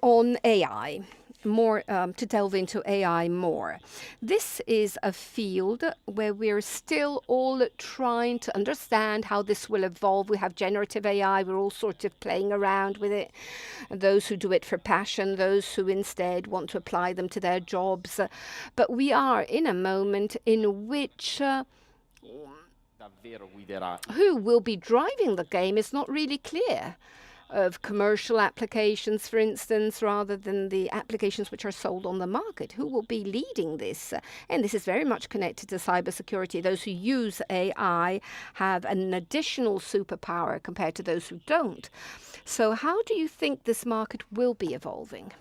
on AI. More to delve into AI more. This is a field where we're still all trying to understand how this will evolve. We have generative AI, we're all sort of playing around with it. Those who do it for passion, those who instead want to apply them to their jobs. But we are in a moment in which who will be driving the game is not really clear. Of commercial applications, for instance, rather than the applications which are sold on the market. Who will be leading this? And this is very much connected to cybersecurity. Those who use AI have an additional superpower compared to those who don't. So how do you think this market will be evolving?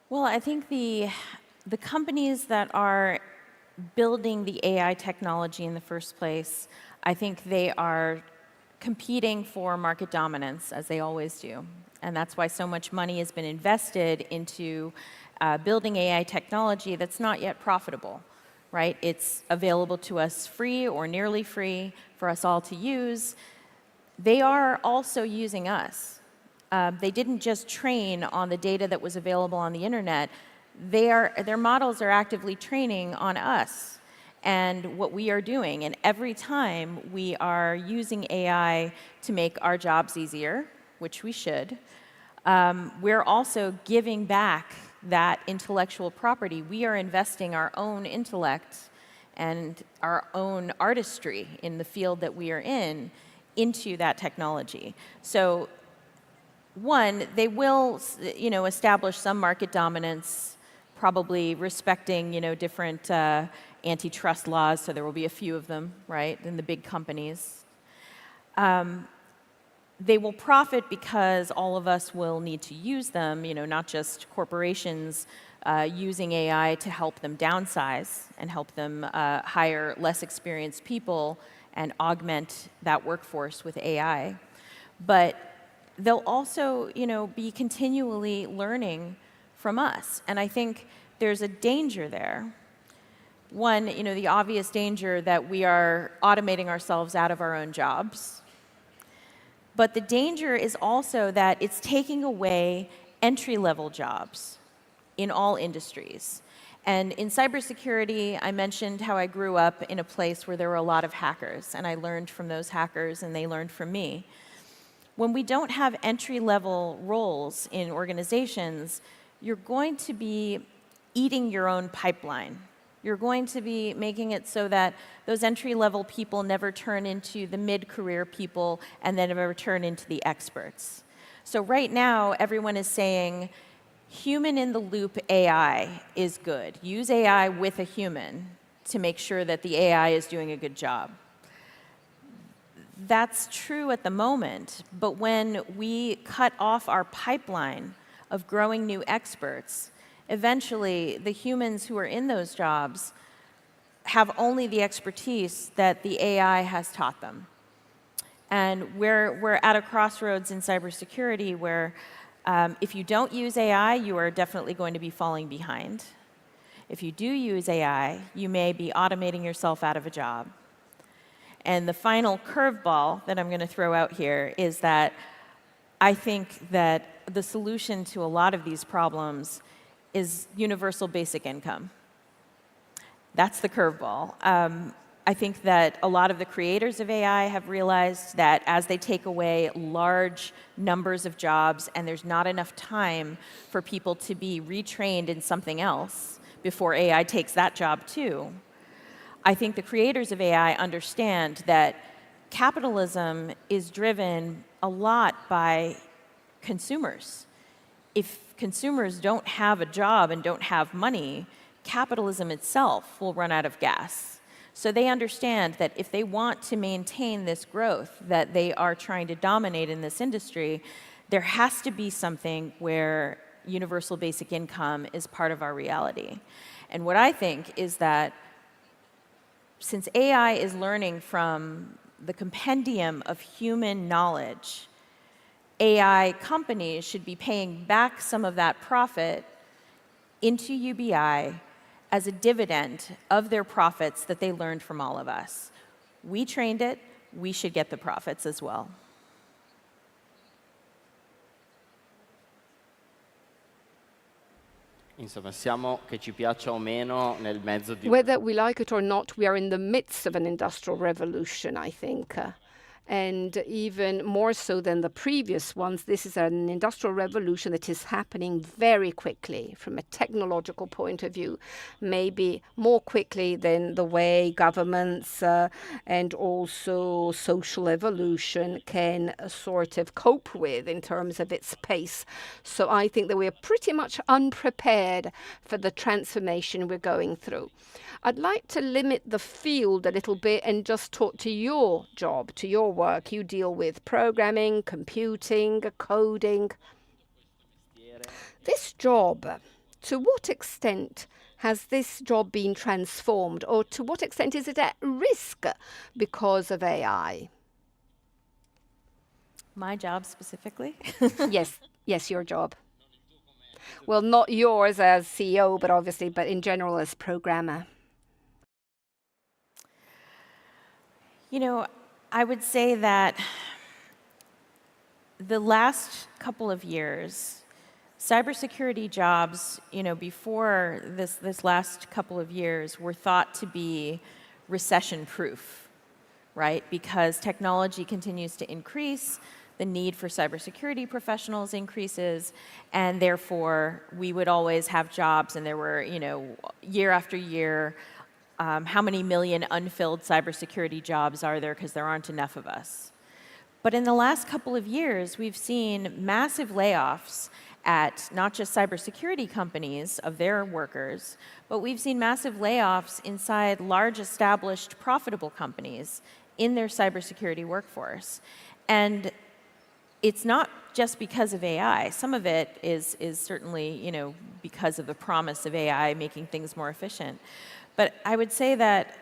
Well, I think the companies that are building the AI technology in the first place, I think they are competing for market dominance, as they always do. And that's why so much money has been invested into building AI technology that's not yet profitable, right? It's available to us free or nearly free for us all to use. They are also using us. They didn't just train on the data that was available on the internet. Their models are actively training on us and what we are doing. And every time we are using AI to make our jobs easier, which we should, we're also giving back that intellectual property. We are investing our own intellect and our own artistry in the field that we are in into that technology. So one, they will, establish some market dominance, probably respecting, different antitrust laws, so there will be a few of them, right, in the big companies. They will profit because all of us will need to use them, not just corporations using AI to help them downsize and help them hire less experienced people and augment that workforce with AI. But they'll also, be continually learning from us. And I think there's a danger there. One, the obvious danger that we are automating ourselves out of our own jobs. But the danger is also that it's taking away entry-level jobs in all industries. And in cybersecurity, I mentioned how I grew up in a place where there were a lot of hackers, and I learned from those hackers, and they learned from me. When we don't have entry-level roles in organizations, you're going to be eating your own pipeline. You're going to be making it so that those entry-level people never turn into the mid-career people and then never turn into the experts. So right now, everyone is saying, human-in-the-loop AI is good. Use AI with a human to make sure that the AI is doing a good job. That's true at the moment, but when we cut off our pipeline of growing new experts, eventually the humans who are in those jobs have only the expertise that the AI has taught them. And we're at a crossroads in cybersecurity where if you don't use AI, you are definitely going to be falling behind. If you do use AI, you may be automating yourself out of a job. And the final curveball that I'm going to throw out here is that I think that the solution to a lot of these problems is universal basic income. That's the curveball. I think that a lot of the creators of AI have realized that as they take away large numbers of jobs and there's not enough time for people to be retrained in something else before AI takes that job too, I think the creators of AI understand that capitalism is driven a lot by consumers. If consumers don't have a job and don't have money, capitalism itself will run out of gas. So they understand that if they want to maintain this growth that they are trying to dominate in this industry, there has to be something where universal basic income is part of our reality. And what I think is that since AI is learning from the compendium of human knowledge, AI companies should be paying back some of that profit into UBI as a dividend of their profits that they learned from all of us. We trained it, we should get the profits as well. Insomma, siamo, che ci piaccia o meno, nel mezzo di... Whether we like it or not, we are in the midst of an industrial revolution, I think. And even more so than the previous ones, this is an industrial revolution that is happening very quickly from a technological point of view, maybe more quickly than the way governments and also social evolution can sort of cope with in terms of its pace. So I think that we are pretty much unprepared for the transformation we're going through. I'd like to limit the field a little bit and just talk to your job, to your work. You deal with programming, computing, coding. This job, to what extent has this job been transformed, or to what extent is it at risk because of AI? My job specifically? Yes, your job. Well, not yours as CEO, but obviously, but in general as programmer. You know, I would say that the last couple of years, cybersecurity jobs, before this last couple of years were thought to be recession-proof, right? Because technology continues to increase, the need for cybersecurity professionals increases, and therefore we would always have jobs, and there were, year after year, how many million unfilled cybersecurity jobs are there because there aren't enough of us. But in the last couple of years, we've seen massive layoffs at not just cybersecurity companies of their workers, but we've seen massive layoffs inside large established profitable companies in their cybersecurity workforce. And it's not just because of AI. Some of it is certainly, because of the promise of AI making things more efficient. But I would say that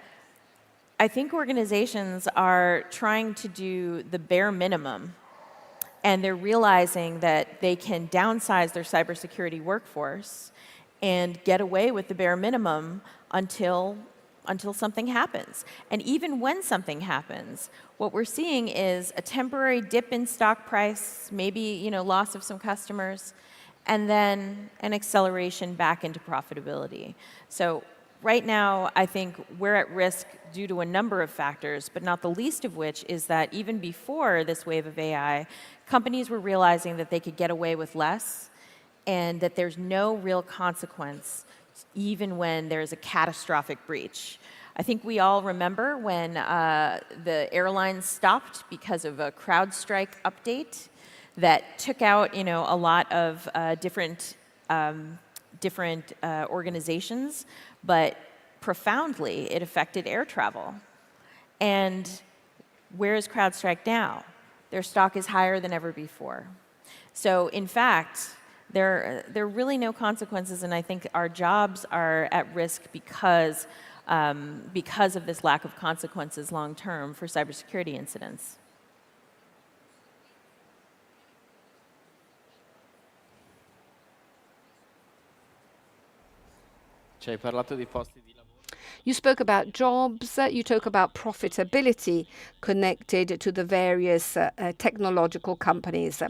I think organizations are trying to do the bare minimum, and they're realizing that they can downsize their cybersecurity workforce and get away with the bare minimum until something happens. And even when something happens, what we're seeing is a temporary dip in stock price, maybe loss of some customers, and then an acceleration back into profitability. So right now, I think we're at risk due to a number of factors, but not the least of which is that even before this wave of AI, companies were realizing that they could get away with less and that there's no real consequence even when there's a catastrophic breach. I think we all remember when the airlines stopped because of a CrowdStrike update that took out, a lot of different organizations, but profoundly it affected air travel. And where is CrowdStrike now? Their stock is higher than ever before. So in fact, there are really no consequences, and I think our jobs are at risk because of this lack of consequences long term for cybersecurity incidents. Ci hai parlato di posti di lavoro. You spoke about jobs, you talk about profitability connected to the various technological companies.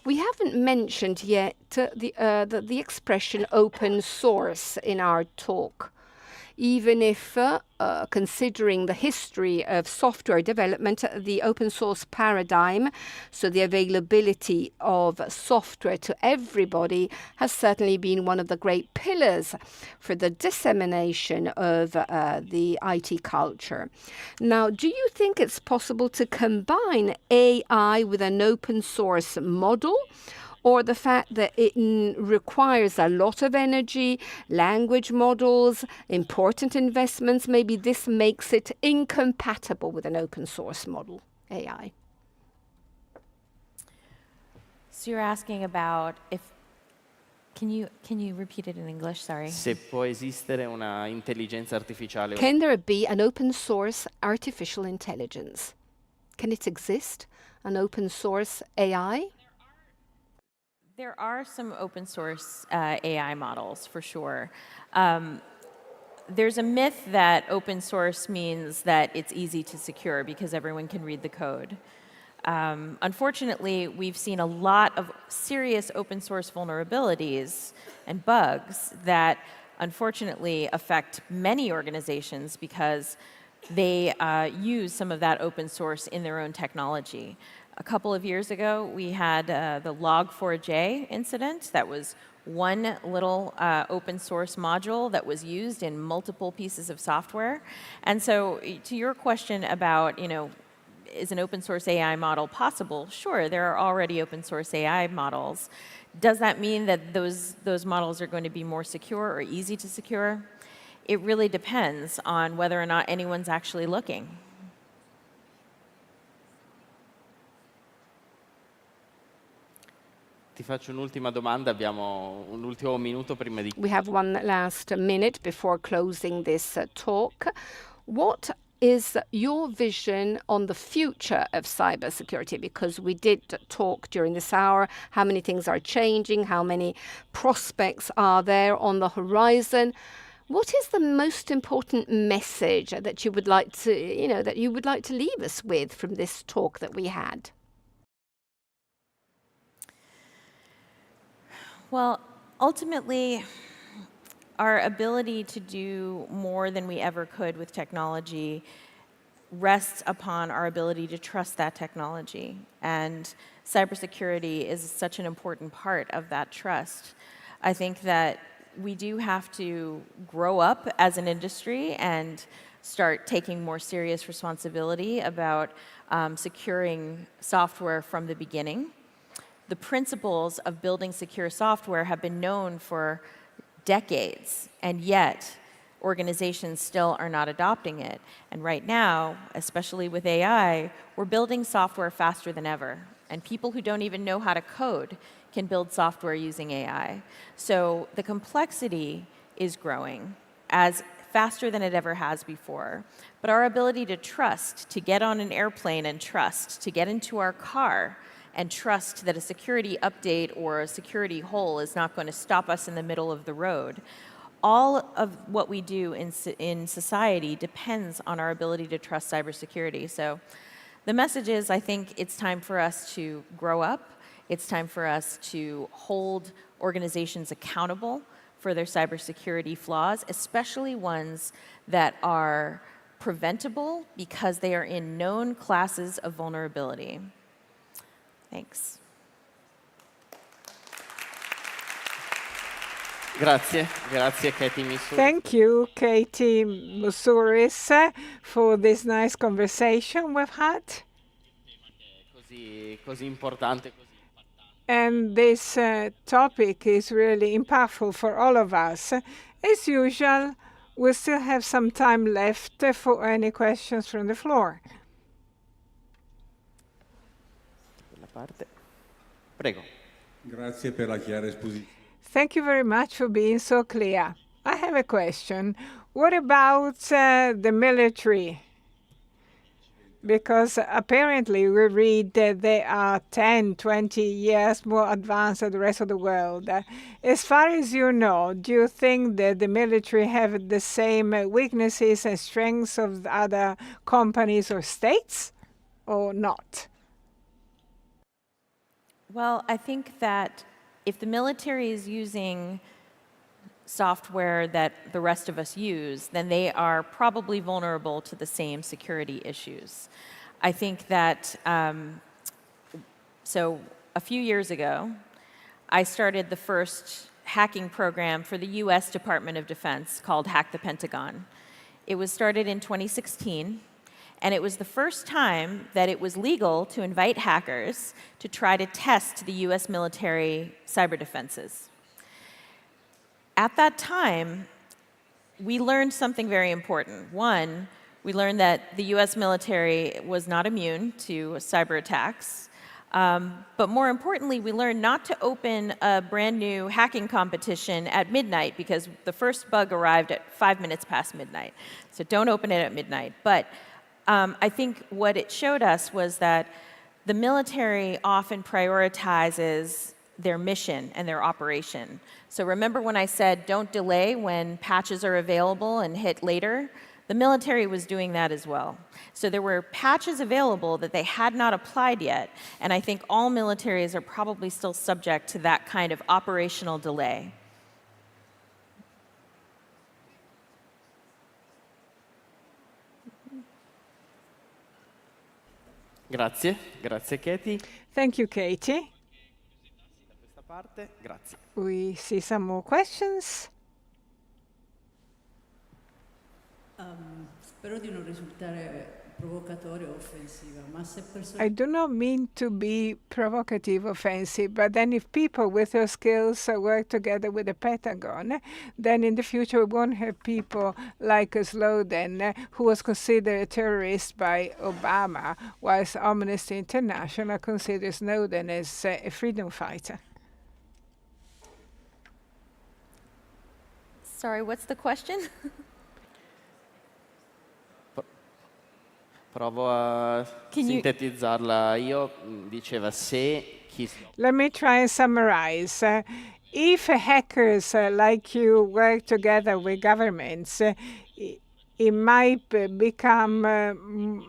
We haven't mentioned yet the expression open source in our talk. Even if, considering the history of software development, the open source paradigm, so the availability of software to everybody, has certainly been one of the great pillars for the dissemination of the IT culture. Now, do you think it's possible to combine AI with an open source model? Or the fact that it requires a lot of energy, language models, important investments, maybe this makes it incompatible with an open source model, AI? So you're asking about if, can you repeat it in English? Sorry. Se può esistere una intelligenza artificiale. Can there be an open source artificial intelligence? Can it exist, an open source AI? There are some open source AI models, for sure. There's a myth that open source means that it's easy to secure because everyone can read the code. Unfortunately, we've seen a lot of serious open source vulnerabilities and bugs that unfortunately affect many organizations because they use some of that open source in their own technology. A couple of years ago, we had the Log4j incident. That was one little open source module that was used in multiple pieces of software. And so to your question about, is an open source AI model possible? Sure, there are already open source AI models. Does that mean that those models are going to be more secure or easy to secure? It really depends on whether or not anyone's actually looking. Ti faccio un'ultima domanda, abbiamo un ultimo minuto prima di... We have one last minute before closing this talk. What is your vision on the future of cybersecurity? Because we did talk during this hour how many things are changing, how many prospects are there on the horizon. What is the most important message that you would like to leave us with from this talk that we had? Well, ultimately, our ability to do more than we ever could with technology rests upon our ability to trust that technology. And cybersecurity is such an important part of that trust. I think that we do have to grow up as an industry and start taking more serious responsibility about securing software from the beginning. The principles of building secure software have been known for decades, and yet organizations still are not adopting it. And right now, especially with AI, we're building software faster than ever. And people who don't even know how to code can build software using AI. So the complexity is growing as faster than it ever has before. But our ability to trust, to get on an airplane and trust, to get into our car and trust that a security update or a security hole is not going to stop us in the middle of the road. All of what we do in society depends on our ability to trust cybersecurity. So the message is, I think it's time for us to grow up. It's time for us to hold organizations accountable for their cybersecurity flaws, especially ones that are preventable because they are in known classes of vulnerability. Thanks. Grazie, grazie Katie Moussouris. Thank you, Katie Moussouris, for this nice conversation we've had. Così importante, così impattante. And this topic is really impactful for all of us. As usual, we still have some time left for any questions from the floor. Quella parte. Prego. Grazie per la chiara esposizione. Thank you very much for being so clear. I have a question. What about the military? Because apparently we read that they are 10, 20 years more advanced than the rest of the world. As far as you know, do you think that the military have the same weaknesses and strengths of other companies or states, or not? Well, I think that if the military is using software that the rest of us use, then they are probably vulnerable to the same security issues. I think that, so a few years ago, I started the first hacking program for the US Department of Defense called Hack the Pentagon. It was started in 2016, and it was the first time that it was legal to invite hackers to try to test the US military cyber defenses. At that time, we learned something very important. One, we learned that the US military was not immune to cyber attacks. But more importantly, we learned not to open a brand new hacking competition at midnight because the first bug arrived at 5 minutes past midnight. So don't open it at midnight. But I think what it showed us was that the military often prioritizes their mission and their operation. So remember when I said don't delay when patches are available and hit later? The military was doing that as well. So there were patches available that they had not applied yet, and I think all militaries are probably still subject to that kind of operational delay. Grazie, grazie Katie. Thank you, Katie. Da questa parte, grazie. We see some more questions. Spero di non risultare provocatoria o offensiva, ma se I do not mean to be provocative, offensive, but then if people with your skills work together with the Pentagon, then in the future we won't have people like Snowden, who was considered a terrorist by Obama, whilst Amnesty International considers Snowden as a freedom fighter. Sorry, what's the question? Provo a sintetizzarla io. Diceva se chi... Let me try and summarize. If hackers like you work together with governments, it might become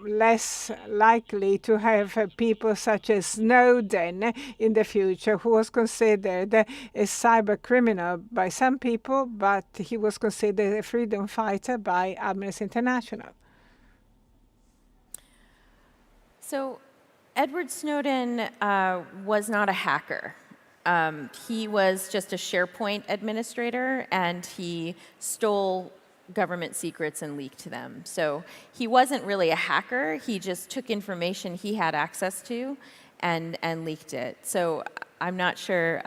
less likely to have people such as Snowden in the future, who was considered a cyber criminal by some people, but he was considered a freedom fighter by Amnesty International. So Edward Snowden was not a hacker. He was just a SharePoint administrator, and he stole government secrets and leaked them. So he wasn't really a hacker. He just took information he had access to and leaked it. So I'm not sure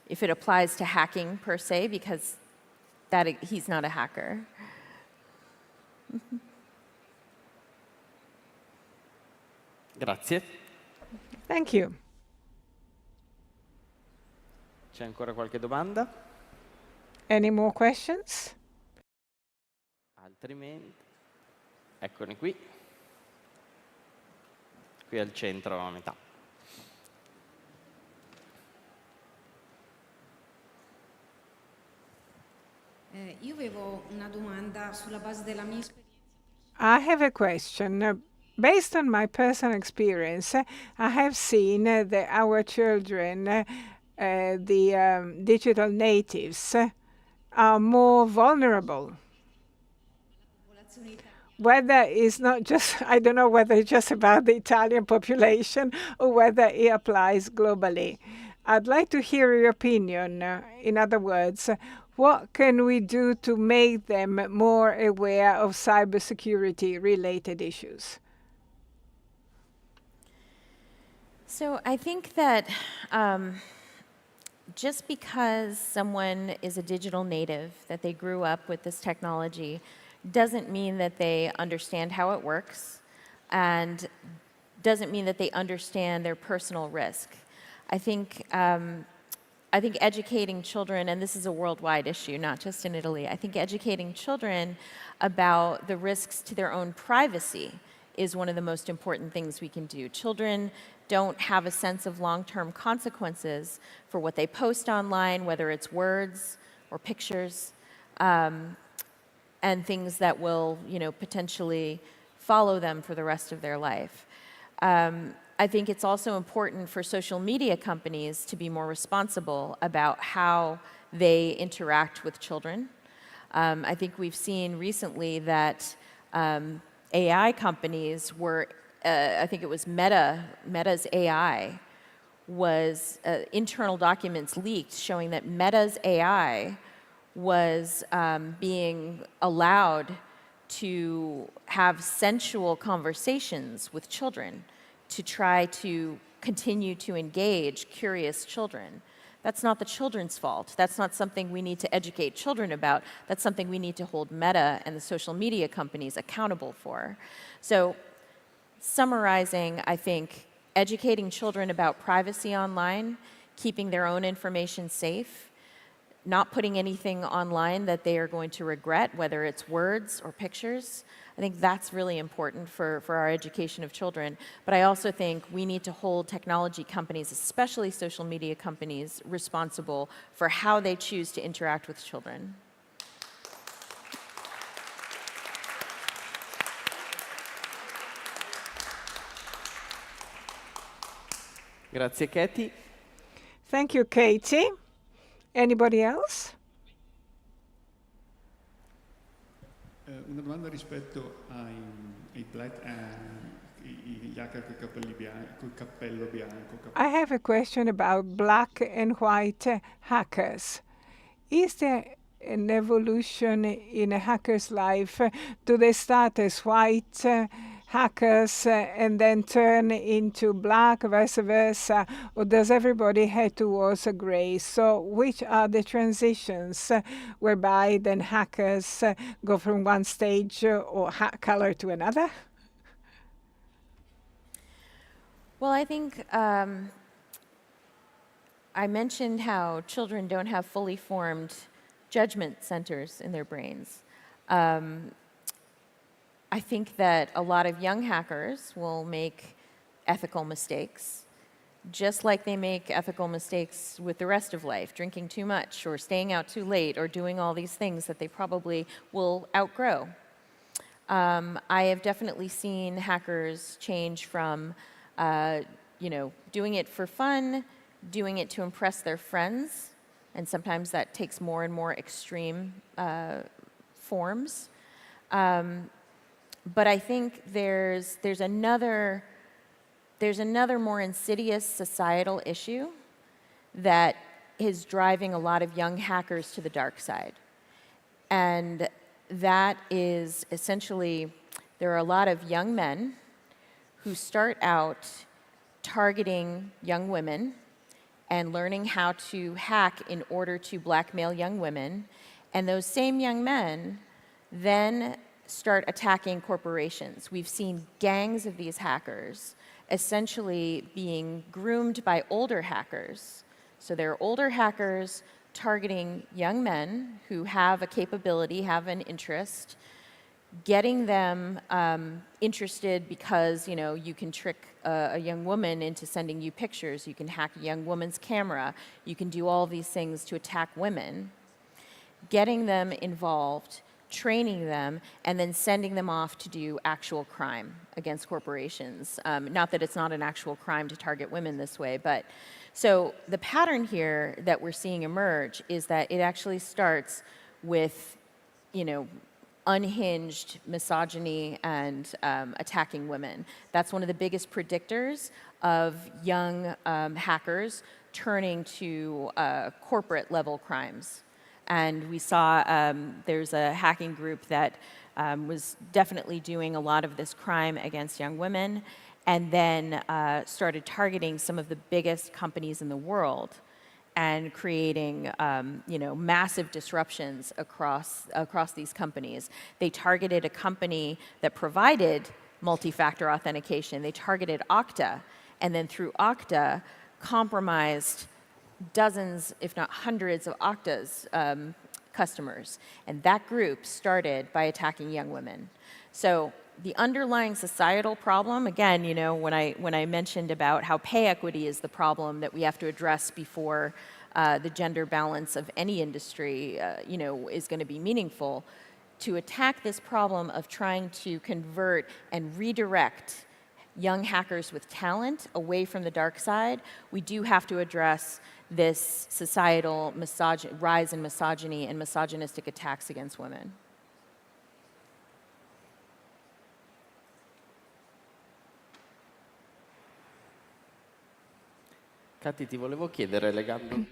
if it applies to hacking per se, because he's not a hacker. Grazie. Thank you. C'è ancora qualche domanda? Any more questions? Altrimenti, eccoli qui. Qui al centro, a metà. Io avevo una domanda sulla base della mia esperienza. I have a question. Based on my personal experience, I have seen that our children, the digital natives, are more vulnerable. Whether it's not just, I don't know whether it's just about the Italian population or whether it applies globally. I'd like to hear your opinion. In other words, what can we do to make them more aware of cybersecurity related issues? So I think that just because someone is a digital native, that they grew up with this technology, doesn't mean that they understand how it works and doesn't mean that they understand their personal risk. I think educating children, and this is a worldwide issue, not just in Italy, I think educating children about the risks to their own privacy is one of the most important things we can do. Children don't have a sense of long-term consequences for what they post online, whether it's words or pictures, and things that will, potentially follow them for the rest of their life. I think it's also important for social media companies to be more responsible about how they interact with children. I think we've seen recently that AI companies were, I think it was Meta's AI was internal documents leaked showing that Meta's AI was being allowed to have sensual conversations with children to try to continue to engage curious children. That's not the children's fault. That's not something we need to educate children about. That's something we need to hold Meta and the social media companies accountable for. So, summarizing, I think, educating children about privacy online, keeping their own information safe, not putting anything online that they are going to regret, whether it's words or pictures. I think that's really important for our education of children. But I also think we need to hold technology companies, especially social media companies, responsible for how they choose to interact with children. Grazie Katie. Thank you, Katie. Anybody else? Una domanda rispetto ai gli hacker col cappello bianco. I have a question about black and white hackers. Is there an evolution in a hacker's life? Do they start as white hackers and then turn into black, vice versa, or does everybody head towards a gray? So which are the transitions whereby then hackers go from one stage or color to another? Well, I think I mentioned how children don't have fully formed judgment centers in their brains. I think that a lot of young hackers will make ethical mistakes, just like they make ethical mistakes with the rest of life, drinking too much or staying out too late or doing all these things that they probably will outgrow. I have definitely seen hackers change from doing it for fun, doing it to impress their friends, and sometimes that takes more and more extreme forms. But I think there's another more insidious societal issue that is driving a lot of young hackers to the dark side. And that is essentially, there are a lot of young men who start out targeting young women and learning how to hack in order to blackmail young women. And those same young men then start attacking corporations. We've seen gangs of these hackers essentially being groomed by older hackers. So they're older hackers targeting young men who have a capability, have an interest, getting them interested because, you can trick a young woman into sending you pictures, you can hack a young woman's camera, you can do all these things to attack women, getting them involved, training them, and then sending them off to do actual crime against corporations. Not that it's not an actual crime to target women this way, but so the pattern here that we're seeing emerge is that it actually starts with, unhinged misogyny and attacking women. That's one of the biggest predictors of young hackers turning to corporate level crimes. And we saw there's a hacking group that was definitely doing a lot of this crime against young women, and then started targeting some of the biggest companies in the world and creating massive disruptions across these companies. They targeted a company that provided multi-factor authentication. They targeted Okta, and then through Okta compromised dozens, if not hundreds, of Okta's customers. And that group started by attacking young women. So the underlying societal problem, again, when I mentioned about how pay equity is the problem that we have to address before the gender balance of any industry, is going to be meaningful, to attack this problem of trying to convert and redirect young hackers with talent away from the dark side, we do have to address this societal rise in misogyny and misogynistic attacks against women. Katy, ti volevo chiedere, legando a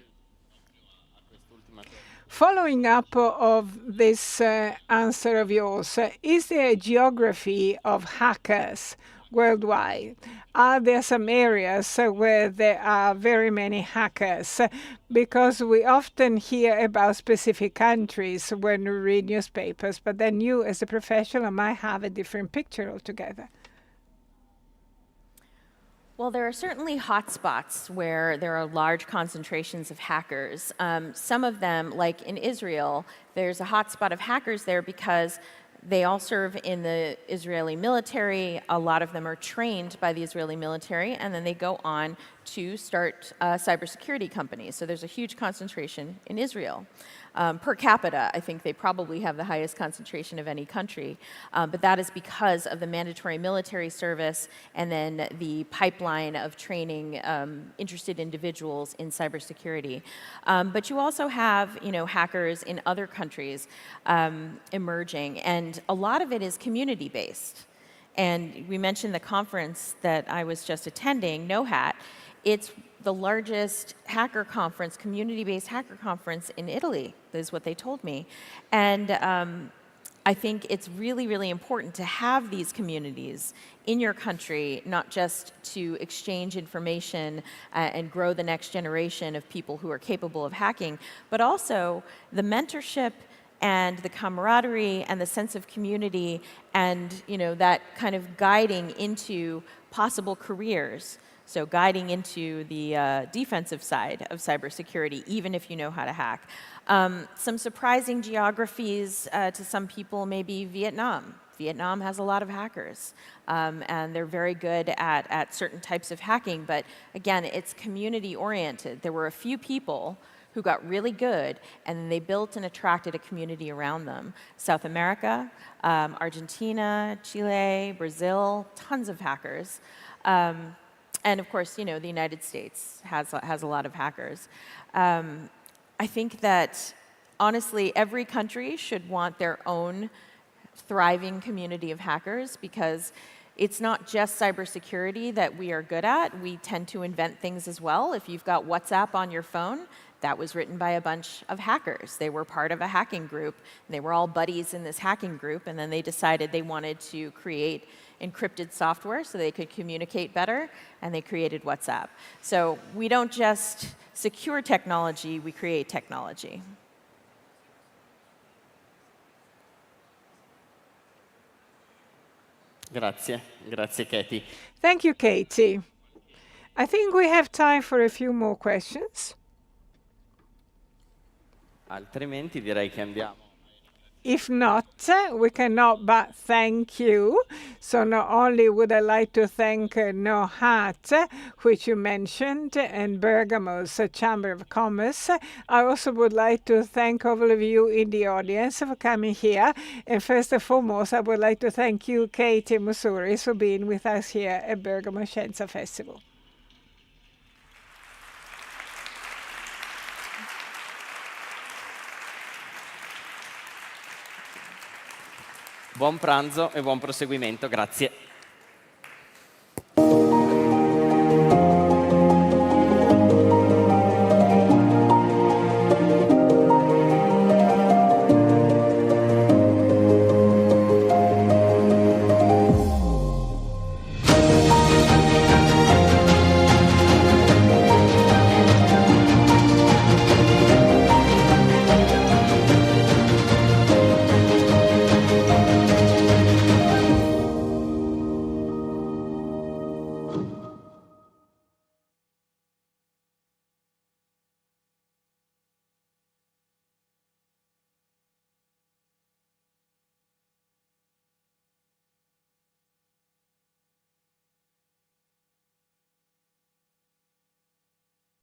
quest'ultima cosa. Following up of this answer of yours, is there a geography of hackers worldwide? Are there some areas where there are very many hackers? Because we often hear about specific countries when we read newspapers, but then you as a professional might have a different picture altogether. Well, there are certainly hotspots where there are large concentrations of hackers. Some of them, like in Israel, there's a hotspot of hackers there because they all serve in the Israeli military. A lot of them are trained by the Israeli military, and then they go on to start cybersecurity companies. So there's a huge concentration in Israel. Per capita, I think they probably have the highest concentration of any country, but that is because of the mandatory military service and then the pipeline of training interested individuals in cybersecurity. But you also have, hackers in other countries emerging, and a lot of it is community-based. And we mentioned the conference that I was just attending, NoHat. It's the largest hacker conference, community-based hacker conference in Italy, is what they told me. And I think it's really, really important to have these communities in your country, not just to exchange information and grow the next generation of people who are capable of hacking, but also the mentorship and the camaraderie and the sense of community and that kind of guiding into possible careers. So guiding into the defensive side of cybersecurity, even if you know how to hack. Some surprising geographies to some people may be Vietnam. Vietnam has a lot of hackers, and they're very good at certain types of hacking, but again, it's community-oriented. There were a few people who got really good, and then they built and attracted a community around them. South America, Argentina, Chile, Brazil, tons of hackers. And of course, the United States has a lot of hackers. I think that, honestly, every country should want their own thriving community of hackers because it's not just cybersecurity that we are good at. We tend to invent things as well. If you've got WhatsApp on your phone, that was written by a bunch of hackers. They were part of a hacking group. They were all buddies in this hacking group, and then they decided they wanted to create encrypted software so they could communicate better, and they created WhatsApp. So we don't just secure technology, we create technology. Grazie Katy. Thank you, Katy. I think we have time for a few more questions. Altrimenti direi che andiamo. If not, we cannot but thank you. So not only would I like to thank NoHat, which you mentioned, and Bergamo's Chamber of Commerce, I also would like to thank all of you in the audience for coming here. And first and foremost, I would like to thank you, Katy Moussouris, for being with us here at Bergamo Scienza Festival. Buon pranzo e buon proseguimento, grazie.